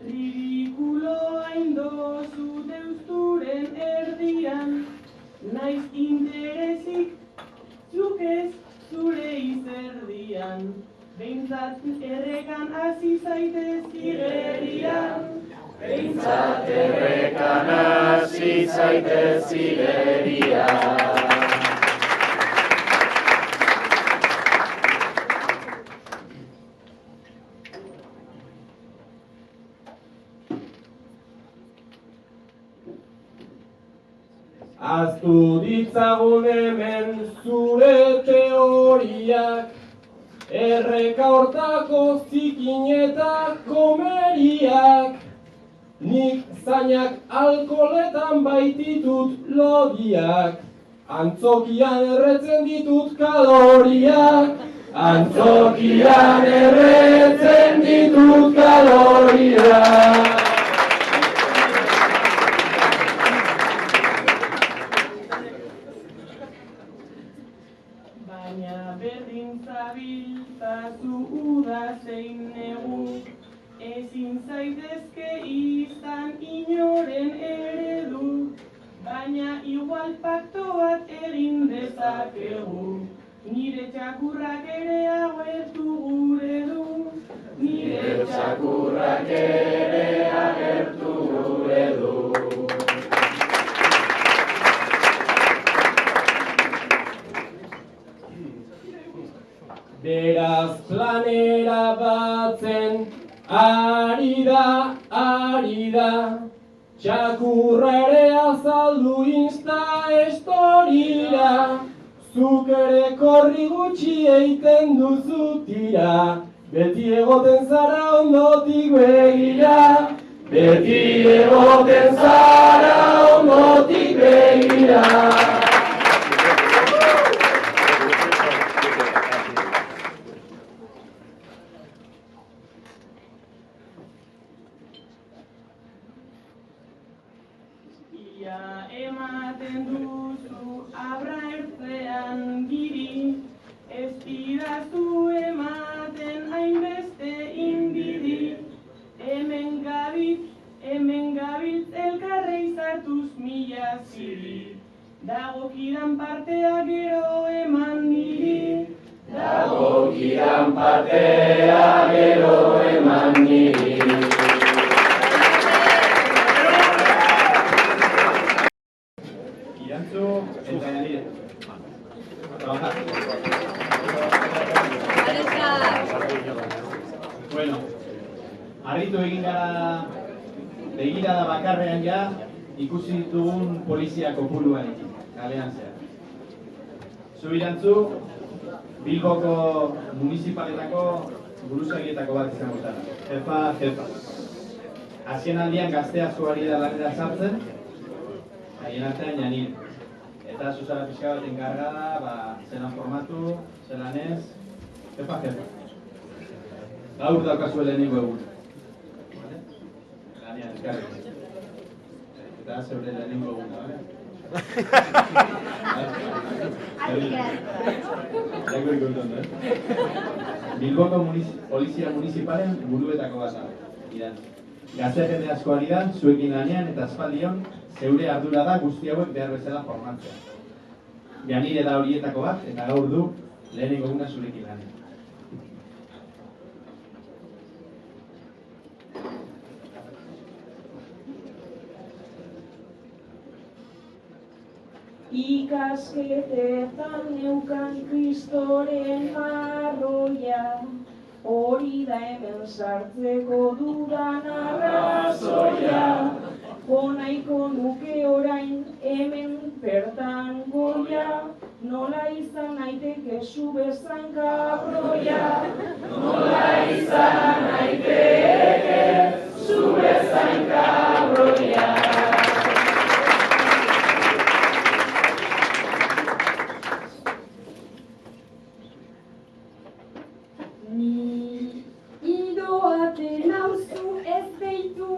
ridikuloa indozu deusturen erdian, naiz interesik zuk ez zure izerdian, behintzat errekan hasi zaitez igerian. Behintzat errekan hasi zaitez igerian. Aztu ditzagun hemen zure teoriak, erreka hortako zikin eta komeriak, nik zainak alkoholetan baititut lodiak, antzokian erretzen ditut kaloriak, antzokian erretzen ditut kaloriak. Baina berdin zabiltazu uda zein negu, ezin zaitezke izan inoren eredu, baina igual pakto bat egin dezakegu, nire txakurrak ere agertu gure du, nire txakurrak ere agertu gure du. Beraz planera batzen ari da, txakurra ere azaldu Insta-estorira, zuk ere korri gutxi eiten duzu tira, beti egoten zara ondotik begira, beti egoten zara ondotik begira. Ematen duzu abra ertzean giri, ez didazu ematen hainbeste inbidi, hemen gabiltz elkarrei zartuz mila ziri, dagokidan partea gero eman niri, dagokidan partea gero eman niri. Eta nire. Bueno, harritu egin gara begirada bakarrean ja ikusi ditugun polizia kopuruarekin, kalean zehar. Zubirantzu, Bilboko municipaletako buruzagietako bat izango zara. Jefa. Azken aldian gazte asko ari da lanera sartzen, haien artean Janir. Eta zuzara pixka bat enkargada, zelan formatu, zelan ez, jefa. Gaur daukazu lehenengo egun. Lanean, eskarri. Eta zeure lehenengo egun, bale? Lego ikusten, Bilboko polizia municipalen buruetako bat da. Gazte jende asko ari da, zuekin lanean eta aspaldion, zeure ardura da guzti hauek behar bezala formatzea. Janire da horietako bat, eta gaur du lehenengo eguna zurekin lanean. Ikasketetan neukan kristoren marroia, hori da hemen sartzeko dudan arrazoia. Jo nahiko nuke orain hemen bertan goia, nola izan naiteke zu bezan kabroia. Nola izan naiteke zu bezan kabroia. Ni idoate nauzu ez deitu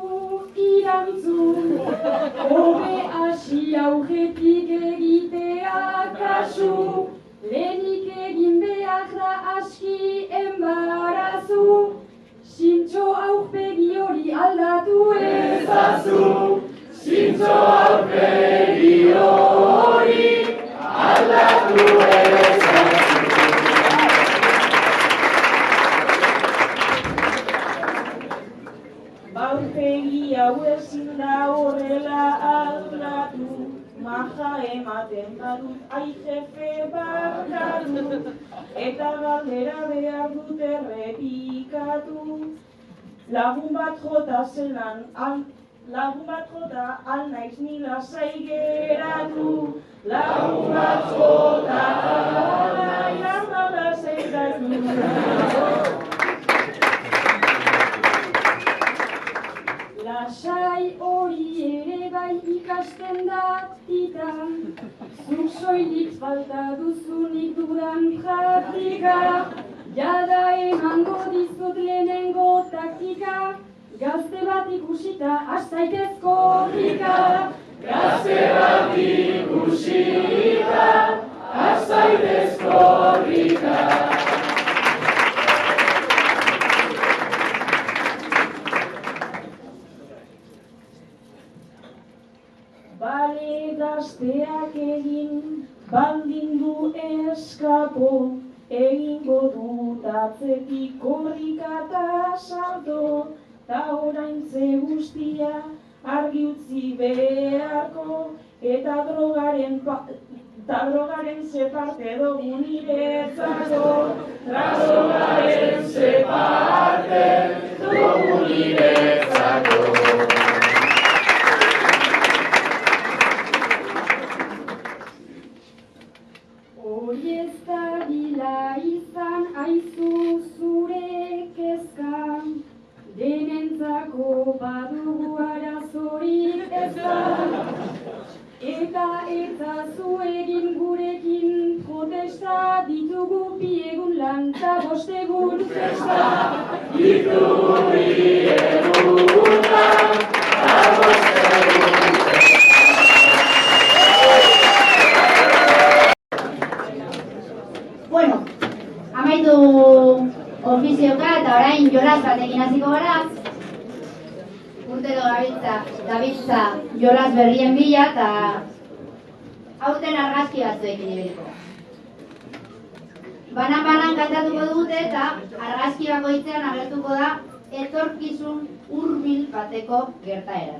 irantzun, hobe hasi aurretik egitea kasu, lehenik egin behar da aski enbarazu, zintxo aurpegi hori aldatu ezazu. Zintxo aurpegi hori aldatu ezazu. Aurpegi hau ezin da horrela aldatu, maja ematen badut ai jefe barkatu, eta galdera behar dut errepikatu. Lagun bat jota zelan, lagun bat jota al naiz ni lasai geratu. Lagun bat jota al naiz lasai geratu. Lasai hori ere bai ikasten da titan, zuk soilik falta duzunik dudan praktika, jada emango dizut lehenengo taktika, gazte bat ikusita azaitez korrika. Gazte bat ikusita azaitez korrika. Bale gazteak egin, baldin du eskapo, egingo dut atzetik korrika eta salto, ta oraintze guztia argi utzi beharko, eta drogaren ze parte dugu niretzako. Drogaren ze parte dugu niretzako. Hori ez da bila izan aizu zure kezka, denentzako badugu arazorik ez da. Eta zu egin gurekin protesta, ditugu bi egun lan ta 5 egun festa. Ditugu bi egun lan ta 5 egun festa. Bueno, amaitu ofizioka eta orain jolas batekin hasiko gara. Urtero gabiltza jolas berrien bila eta aurten argazki batzuekin ibiliko. Banan kantatuko dute eta argazki bakoitzean agertuko da etorkizun hurbil bateko gertaera.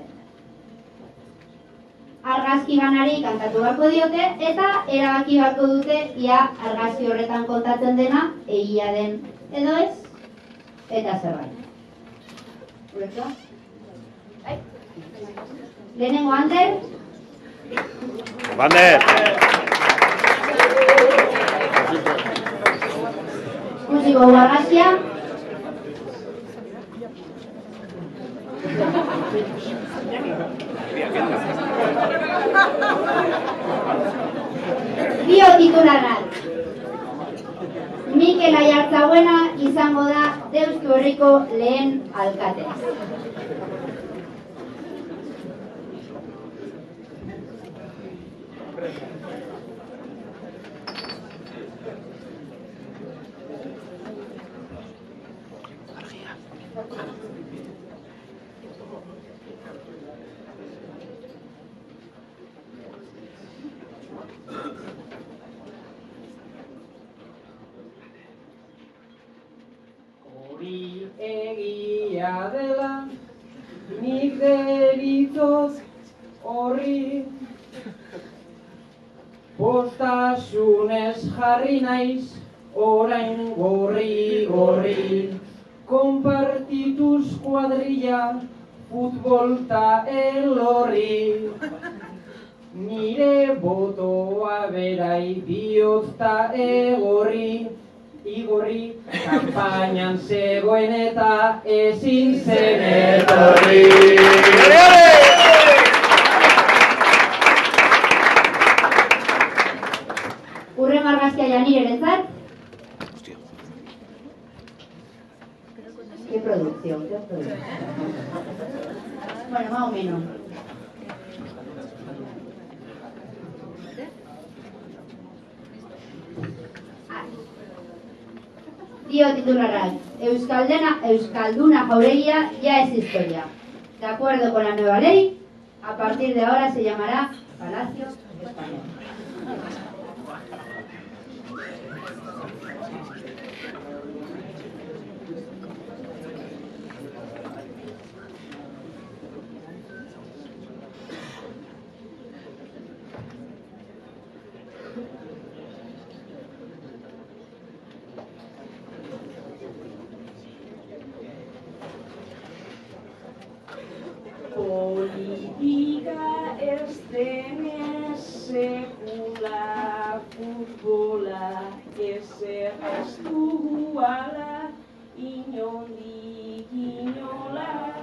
Argazki banari kantatu beharko diote eta erabaki beharko dute ia argazki horretan kontatzen dena egia den edo ez eta zerbait. Ulertua? Lehenengo Ander. Bander! Ikusiko argazkia. Bio titularrak. Mikel Aiartzabuena izango da Deustu Herriko lehen alkatea. Hori egia dela, nik deritzoz horri, postasunez jarri naiz, orain gorri, konpartituz kuadrilla, futbol ta elorri. Nire botoa berai bihotz ta egorri. Igorri, kanpainan zegoen eta ezin zen etorri. Hurrengo argazkia Janirerentzat. Qué producción, qué producción. Bueno, más o menos. Dio titularrak, Euskalduna Jauregia ya es historia. De acuerdo con la nueva ley, a partir de ahora se llamará Palacio Español. Politika ez denez sekula, futbola ezer ez dugu ala, inondik inola,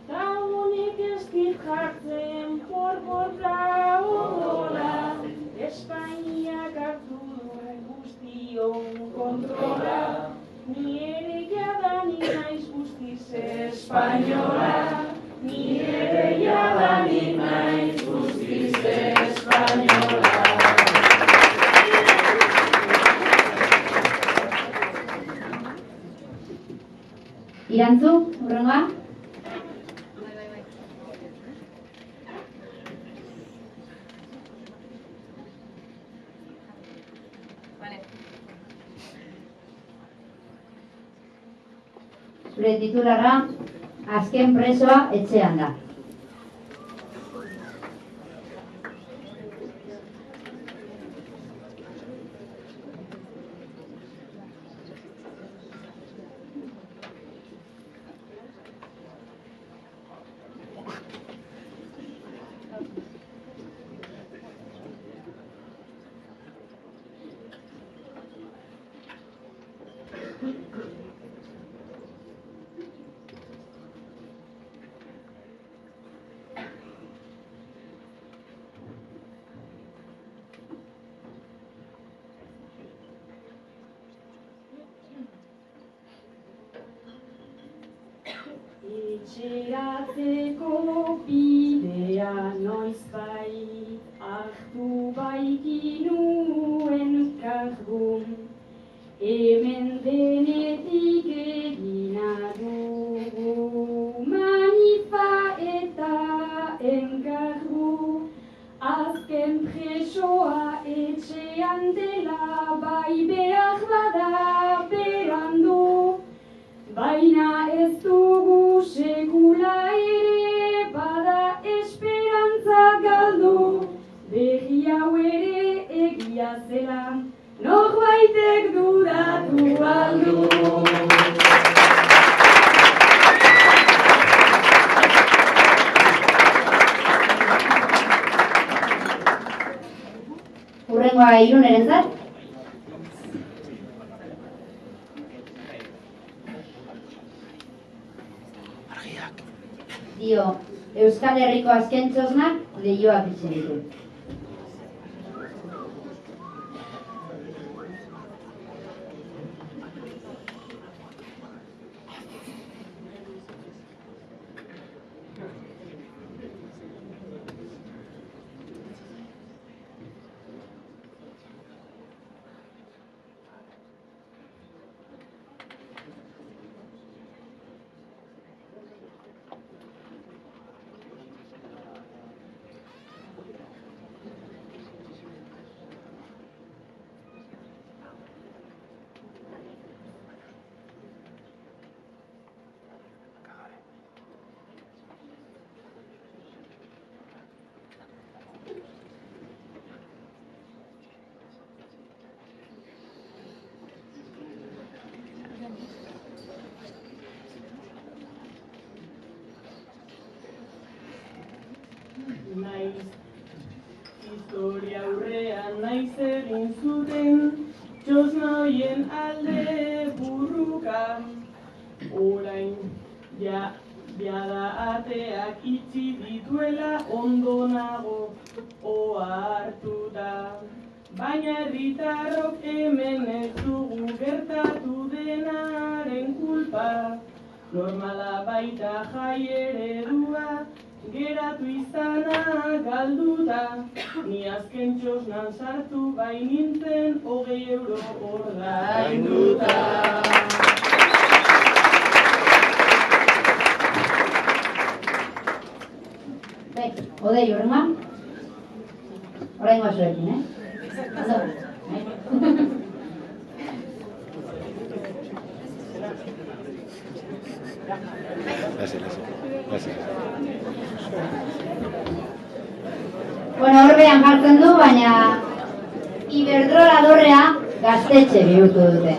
ta honek ez dit jartzen porporra odola, Espainiak hartu du guztion kontrola, ni ere jadanik naiz guztiz espainola. Ni ere jadanik naiz guztiz espainola. Irantzu, hurrengoa. Zure titularra, azken presoa etxean da. Etxeratzeko bidea noizbait hartu baikinuen kargun, hemen denetik egina dugu manifa eta enkargu, azken presoa etxean dela bai behar bada berandu, baina ez dugu sekula ere bada esperantza galdu, berri hau ere egia zela, norbaitek dudatu aldu. Hurrengoa Irunerentzat. Dio, Euskal Herriko azken txosnak lehioak itxen ditu. maiz egin zuten, txosna hoien alde burruka. Orain, jada ateak itxi dituela ondo nago ohartuta. Baina herritarrok hemen ez dugu gertatu denaren kulpa. Normala baita jai eredua, geratu izana galduta. Ni azken txosnan sartu bai nintzen 20 euro ordainduta. Odei, horrengoa? Horrengoa zuekin, Bueno, horbean jartzen du, baina Iberdrola dorrea gaztetxe bihurtu dute.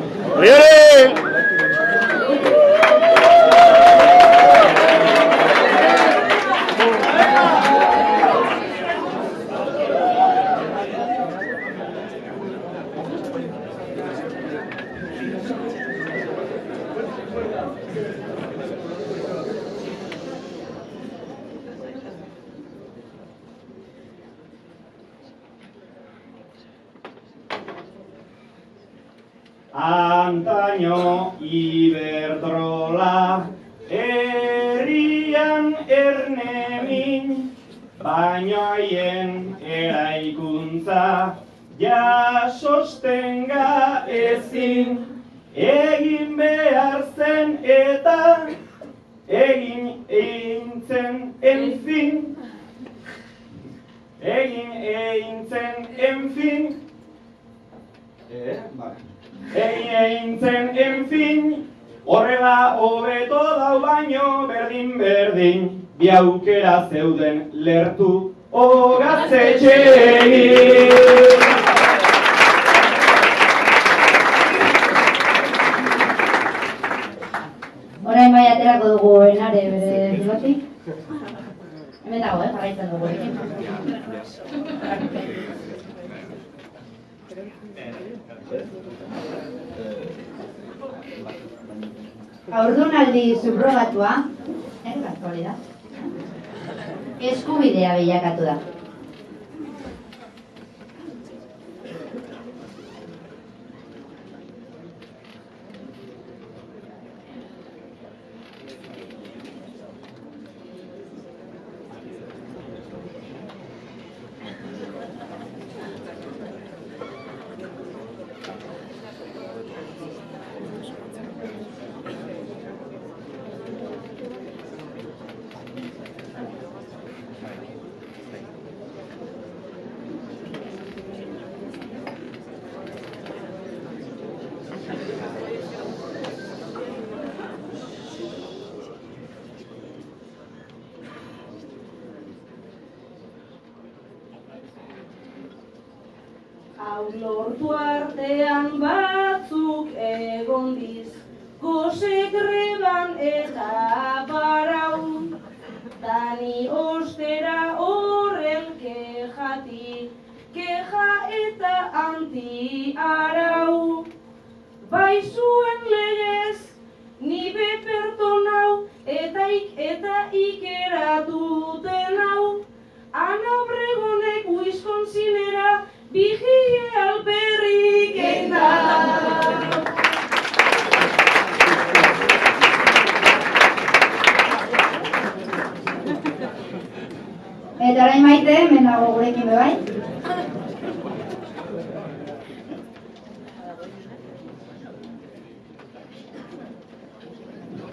Antaño Iberdrola herrian ernemin, baina haien eraikuntza sostenga ezin, egin behar zen eta egin eintzen enfin. Egin eintzen enfin. Egin enfin, horrela hobeto dau baino berdin, bi aukera zeuden lertu gaztetxeei. Orain bai aterako dugu enare bere zilotik. Hemen dago, jarraitzen dugu. Haurdunaldi subrogatua, eskubidea bilakatu da. Lortu artean batzuk egondiz, gose greban eta barau, dani ostera horren kejati, keja eta anti-arau. Bai zuen legez, ni bepertonau, eta ikeratuten hau, Ana Obregonek Wisconsinera, Vigie alperrik enda. Eta orain Maite, hemen dago gurekin bebai.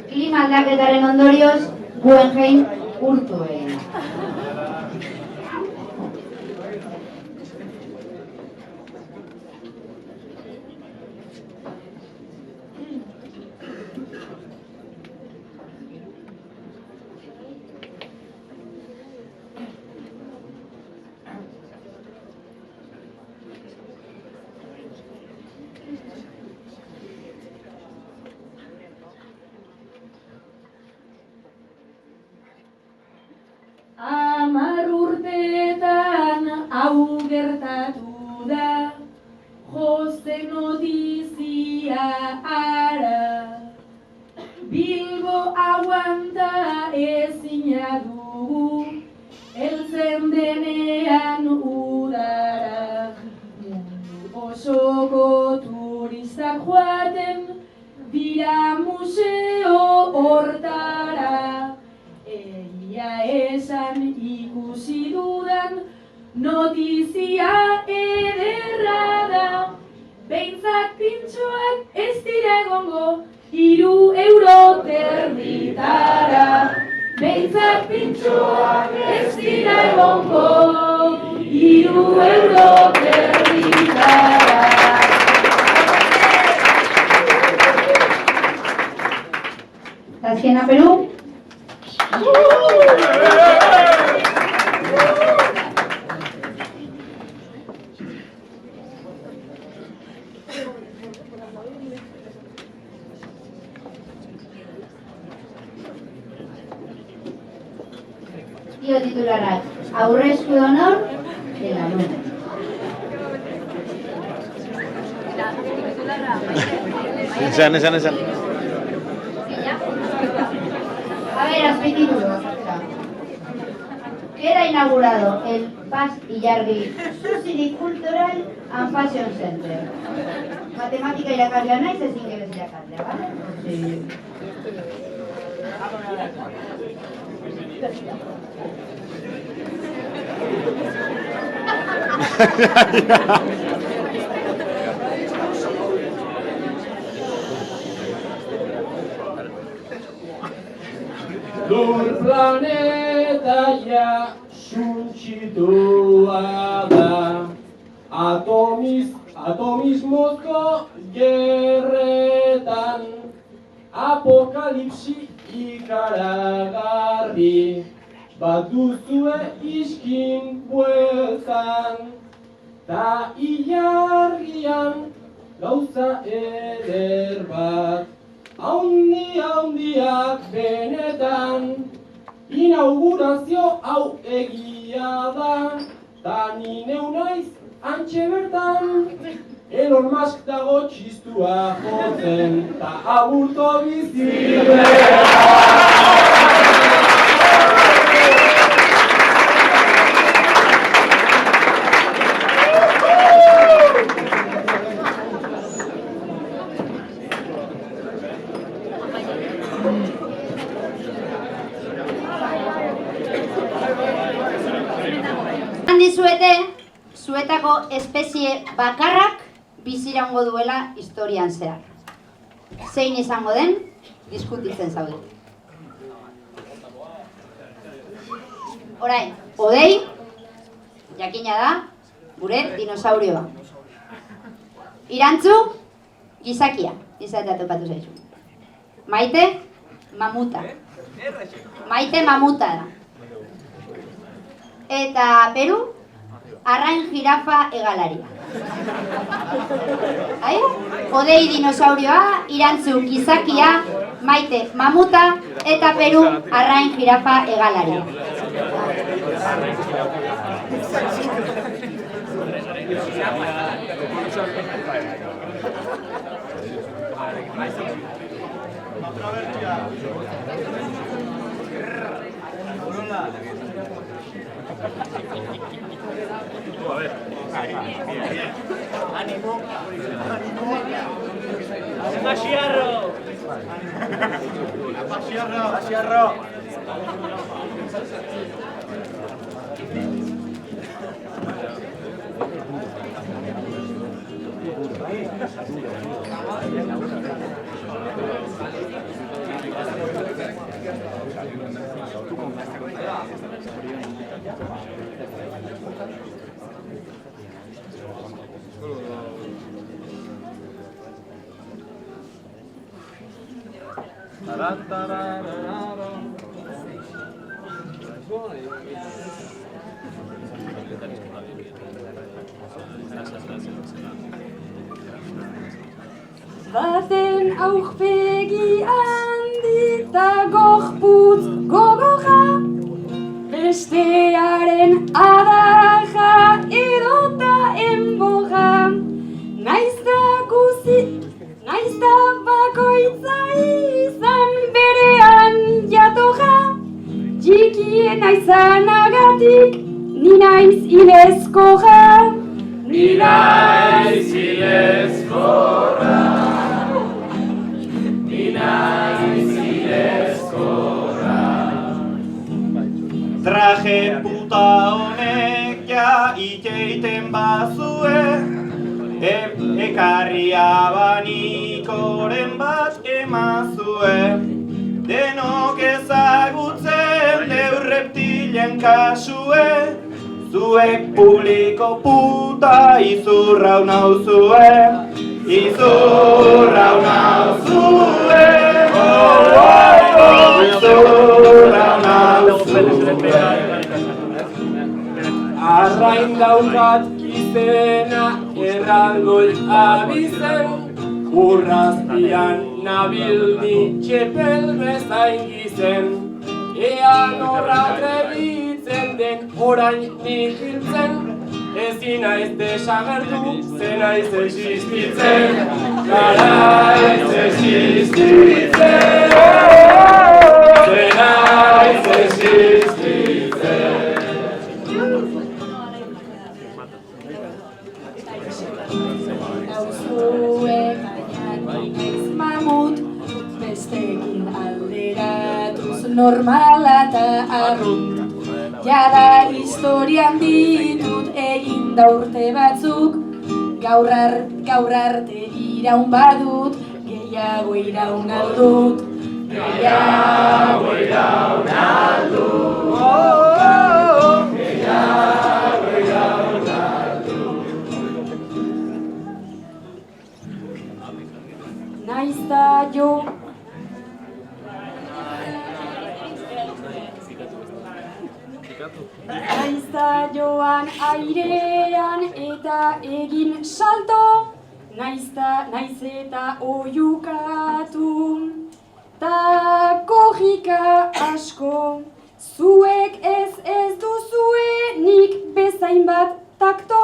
Klima aldaketaren ondorioz, Guggenheim urtu egin. Hamar urteetan hau gertatu da, zen notizia ara. Bilbo aguanta ezina dugu, heltzen denean udara. Mundu osoko turistak joaten dira museo hortara. Egia esan ikusi dudan notizia ederra da. Behintzat pintxoak ez dira egongo 3 euro termitara. Behintzat pintxoak ez dira egongo 3 euro termitara. Azkena Peru. Tío titularak, aurrezko honor de la luna. Esan. A ver, azpititulo. Queda inaugurado el Paz Illargi Susiri Cultural and Fashion Center. Matematika irakaslea naiz, ez ingeles irakaslea, ¿vale? Sí. Lur planeta ja suntsitua da, atomismozko gerretan, apokalipsi ikaragarri, bat duzue iskin bueltan, ta ilargian gauza eder bat. Haundiak benetan, inaugurazio hau egia da, ta ni neu naiz antxe bertan, Elon Musk dago txistua jotzen, ta aburto bizi zuetako espezie bakarrak biziraungo duela historian zehar. Zein izango den, diskutitzen zaude. Orain, Odei, jakina da, gure dinosaurioa. Irantzu, gizakia, izatea topatu zaizu. Maite, mamuta. Maite mamuta da. Eta Peru, arrain jirafa hegalaria. Odei dinosaurioa, Irantzu gizakia, Maite mamuta, eta Peru arrain jirafa hegalaria. ¡Ánimo! ¡Masiarro! ¡Masiarro! Baten aurpegi handi ta gorputz gogorra, bestearen adarra edota enborra, naizta naizanagatik, ni naiz ilezkorra. Ni naiz ilezkorra. Ni naiz ilezkorra. Traje puta honek ja iteiten bazue, ekarri abanikoren bat emazue. Denok ezagutzen deu reptilen kasue, zuek publiko puta izurrau nauzue, izurrau nauzue, izurrau nauzue. Arrain daukat izena erraldoi abizen, urrazpian nabildi txepel bezain gizen. Ea norra trebitzen den orain nik hiltzen, ezin naiz desagertu, ze naiz existitzen, gara ez existitzen, ze naiz existitzen. Dauzuek baina naiz mamut, bestekin alderatuz normala eta arrunt. Jada historian ditut egin da urte batzuk, gaur arte iraun badut, gehiago iraun aldut. Gehiago iraun aldut. Gehiago iraun aldut. Naiz da jo naiz da joan airean eta egin salto, naiz eta oiukatu, ta korrika asko, zuek ez duzue nik bezain bat takto,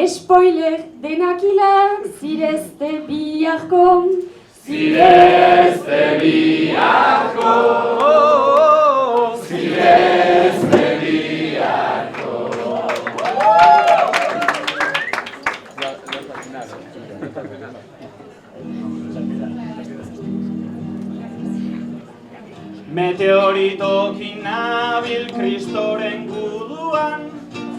spoiler denakilak zirezte biharko, zirezte biharko, zirezte biharko. Meteoritokin nabil Kristoren guduan,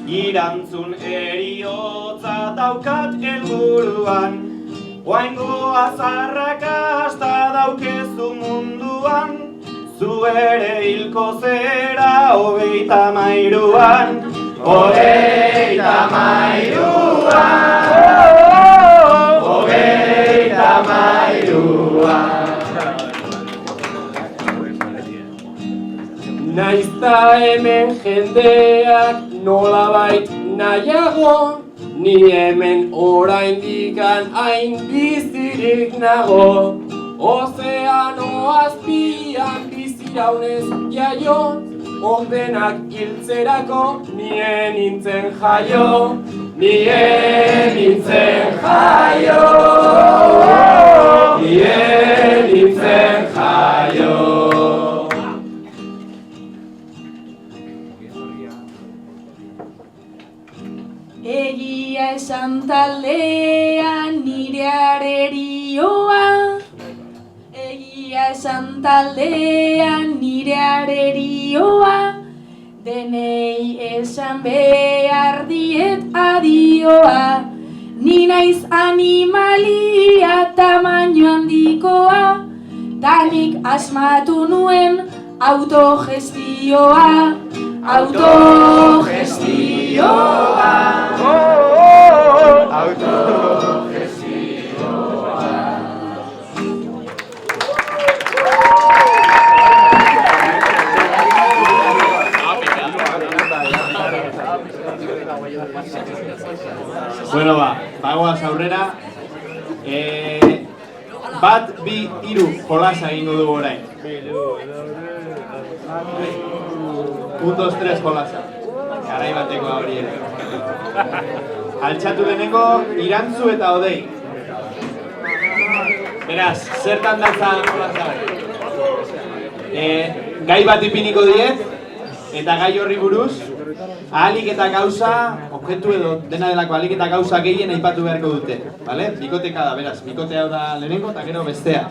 irantzun eriotza daukat helburuan. Oaingo azarrakasta daukezu munduan, zu ere hilko zera 33an. 33an. Naizta hemen jendeak nolabait nahiago, ni hemen oraindikan hain bizirik nago. Ozeano azpian biziraunez jaio, ordenak hiltzerako nien nintzen jaio, nien nintzen jaio, nien nintzen jaio. Egia esan taldean nire arerioa, egia esan taldean nire arerioa, denei esan behar diet adioa, ni naiz animalia tamaino handikoa, tanik asmatu nuen autogestioa, autogestioa. Bueno, bagoaz aurrera. Bat, bi, hiru jolasa egingo dugu orain. 1, 2, 3 jolasa. Garai bateko hori ere. Altxatu lehenengo, Irantzu eta Odei. Beraz, zertan datza jolasa? Gai bat ipiniko diet, Eta gai horri buruz, ahalik eta gauza, objektu edo dena delako ahalik eta gauza gehien aipatu beharko dute. Bikoteka da, beraz, bikote hau da lehenengo eta gero bestea.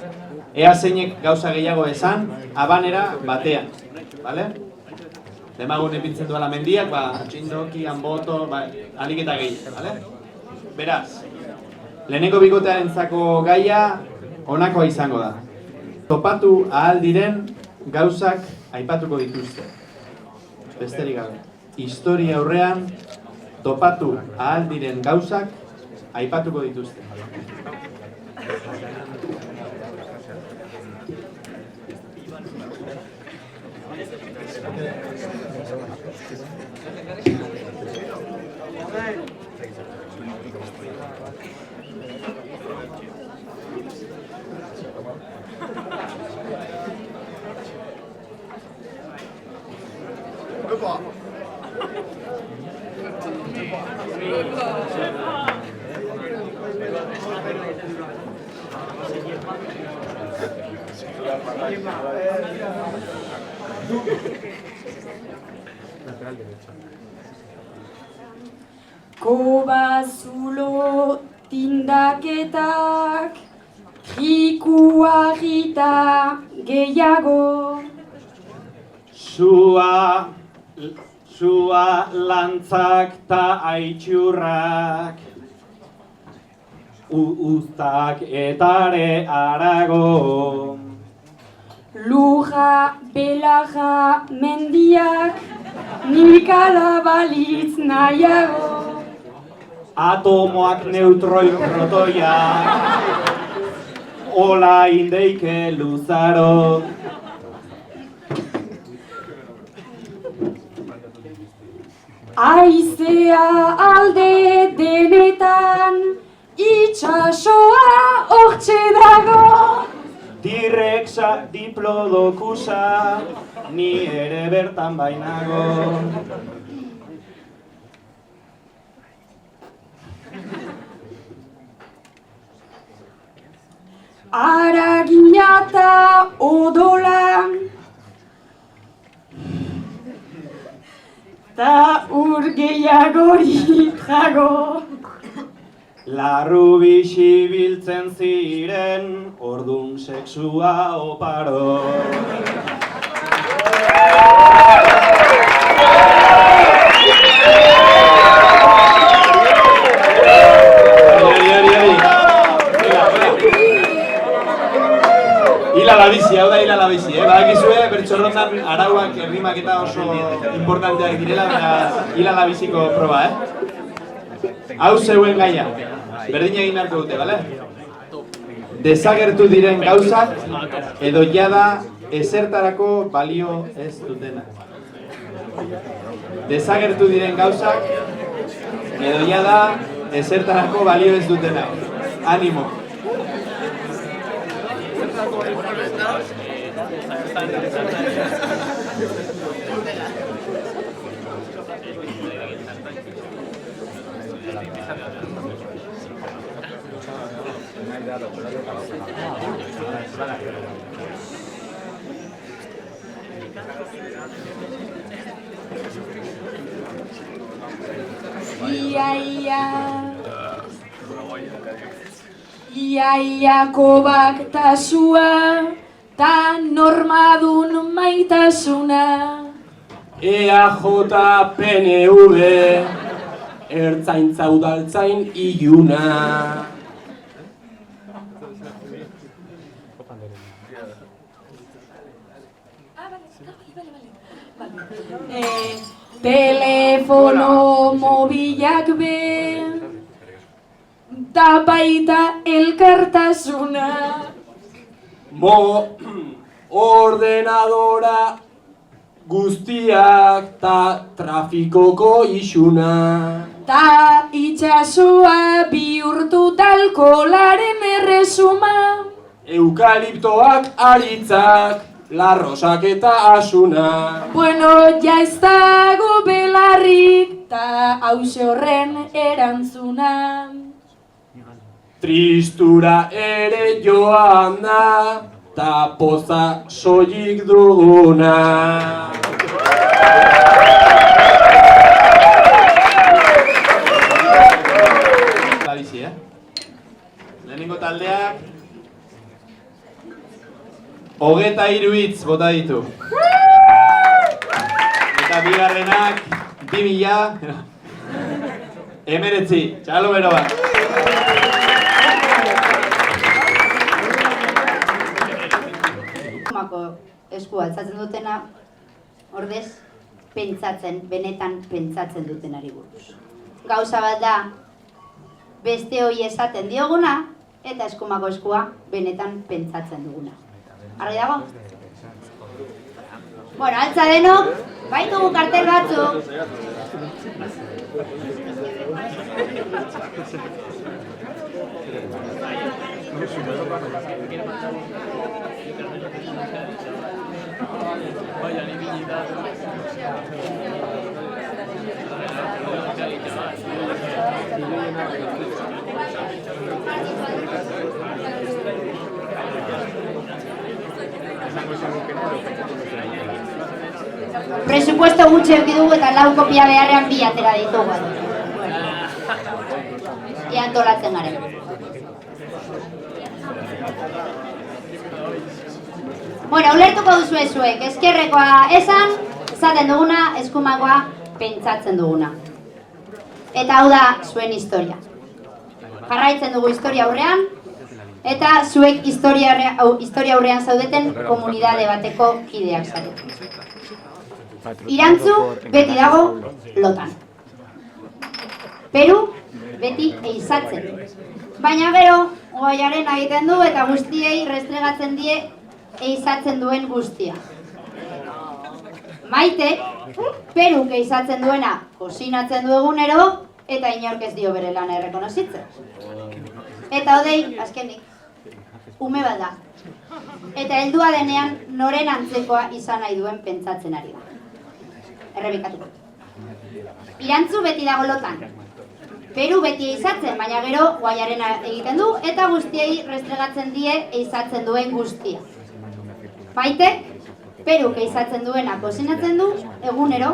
Ea zeinek gauza gehiago esan, abanera batean. Demagun epintzen duela mendiak, txindoki, anboto, ahalik eta gehien. Beraz, lehenengo bikotearentzako gaia honakoa izango da. Topatu ahal diren gauzak aipatuko dituzte. Besterik gabe. Historia aurrean topatu ahal diren gauzak aipatuko dituzte. Koba zulo tindaketak, jikua gita gehiago. Sua lantzak ta aitxurrak, uztak etare arago. Luja, belaja, mendiak, nik alabalitz nahiago. Atomoak neutroi protoia, ola indeike luzaro. Aizea alde denetan, itxasoa hortxe dago. Dirreksa diplodokusa, ni ere bertan bainago. Aragina eta odola, ta ur gehiagori trago. Larru bisibiltzen ziren, ordun sexua oparo. Hila la bizi, hau da hila la bizi, badakizue, bertxorrotan arauak errimak eta oso importanteak direla, hila la biziko proba, Hau zeuen gaia, berdin egin beharko dute, bale? Desagertu diren gauzak edo jada ezertarako balio ez dutena. Desagertu diren gauzak edo jada ezertarako balio ez dutena. Animo! Iaia kobak tasua, ta normadun maitasuna. EAJ PNV, ertzaintza udaltzain iluna. Telefono mobilak be, ta baita elkartasuna. Ordenadora guztiak ta trafikoko isuna. Ta itxasua bihurtu talkolaren erresuma. Eukaliptoak aritzak, larrosak eta asuna. Bueno, ja ez dago belarrik, ta hause horren erantzuna. Tristura ere joan da, ta poza soilik duguna. Bizi, lehenengo taldeak 23 hitz bota ditu. Eta bigarrenak 2000 19, txalo bero bat. Eskua altzatzen dutena, ordez, benetan pentsatzen dutenari buruz. Gauza bat da, beste hori esaten dioguna, eta eskumako eskua benetan pentsatzen duguna. Argi dago? Bueno, altza denok, baitugu kartel batzuk. Presupuesto gutxi eduki dugu eta 4 kopia beharrean 2 atera ditugu. Ia antolatzen garen. Bueno, ulertuko duzue zuek, eskerrekoa esan, esaten duguna, eskumakoa pentsatzen duguna. Eta hau da zuen historia. Jarraitzen dugu historia aurrean, eta zuek historia aurrean zaudeten komunidade bateko kideak zarete. Irantzu beti dago lotan. Peru beti eizatzen. Baina gero, goiaren egiten du eta guztiei restregatzen die eizatzen duen guztia. Maitek, Peruk eizatzen duena kosinatzen du egunero eta inork ez dio bere lana errekonozitzen. Eta Odei, azkenik, ume bat da. Eta heldua denean noren antzekoa izan nahi duen pentsatzen ari da. Errebikatuko. Irantzu beti dago lotan. Peru beti eizatzen, baina gero guaiaren egiten du eta guztiei restregatzen die eizatzen duen guztia. Maitek, Peruk eizatzen duena kosinatzen du egunero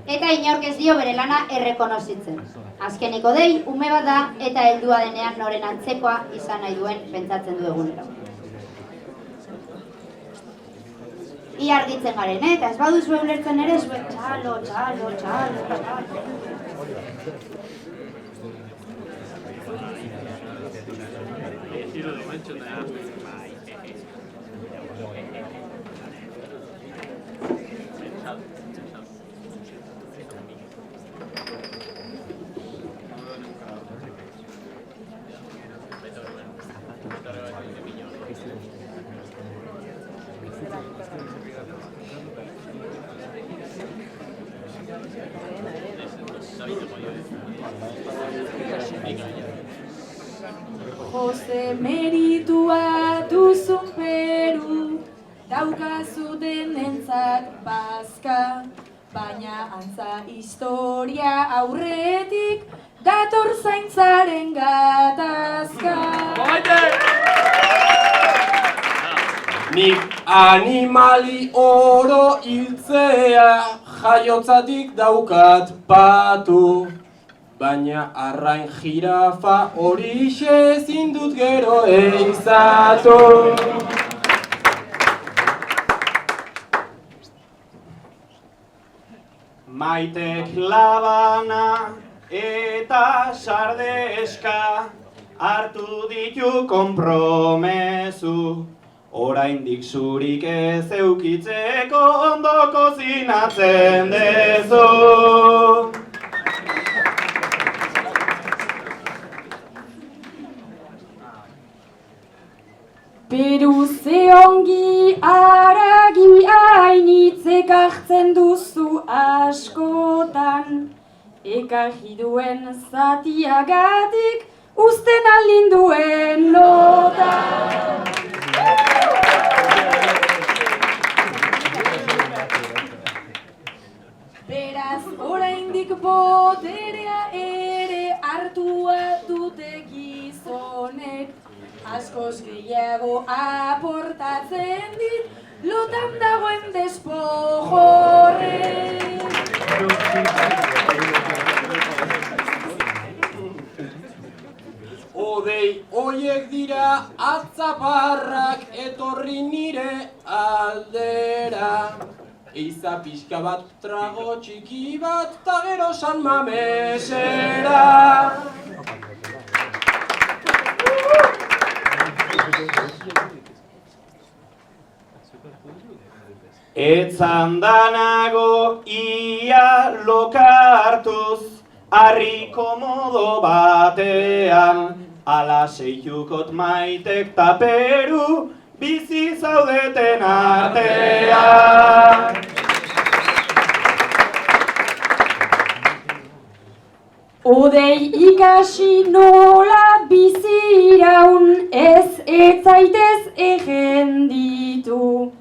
eta inork ez dio bere lana errekonozitzen. Azkenik Odei, ume bat da eta heldua denean noren antzekoa izan nahi duen pentsatzen du egunero. Ia argitzen garen, eta ez baduzu ulertzen ere, zuen txalo. Jose meritua duzun Peru, daukazu denentzat bazka, baina antza historia aurretik dator zaintzaren gatazka. Nik animali oro hiltzea jaiotzatik daukat patu, baina arrain jirafa horixe ezin dut gero eizatu. Maitek labana eta sardeska hartu ditu konpromezu, oraindik zurik ez eukitzeko ondo kozinatzen dezu. Peru ze ongi haragi hainitzek hartzen duzu askotan, ekarri duen zatiagatik uzten alinduen lotan. Beraz, oraindik boterea ere hartua dute gizonek, askoz gehiago aportatzen dit lotan dagoen despojorrek. Odei hoiek dira atzaparrak etorri nire aldera. Eiza pixka bat trago txiki bat ta gero San Mamesera. Etzan danago ia lokartuz, harri komodo batean, ala seikukot maitek ta Peru, bizi zaudeten artean. Odei ikasi nola bizi iraun, ez zaitez ejenditu.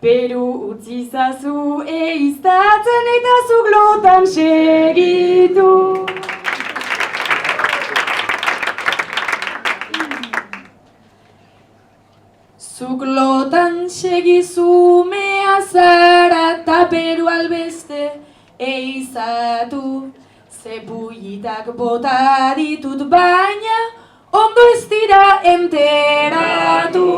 Peru utzi zazu eiztatzen eta zuk lotan segitu. Zuk lotan segizu mea zara ta Peru albeste eizatu. Zepuitak bota ditut baina ondo ez dira enteratu.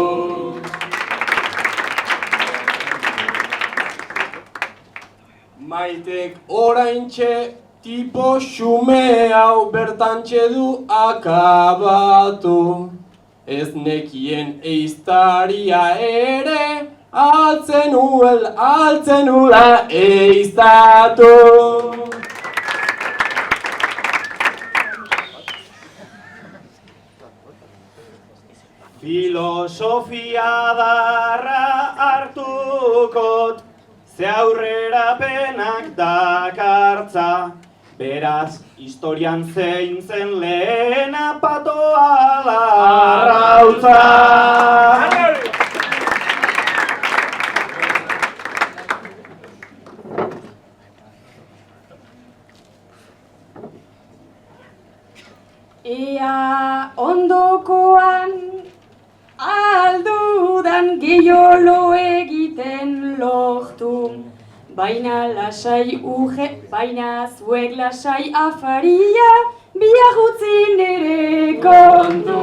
Maitek oraintxe tipo xume hau bertantxe du akabatu. Ez nekien eiztaria ere, altzen ula eiztatu. Filosofia darra hartukot, ze aurrerapenak dakartza, beraz historian zein zen lehena patoa larrautza. Ea ondokoan aldudan gehiolo egiten lortu. Baina zuek lasai afaria, biak utzi nere kontu.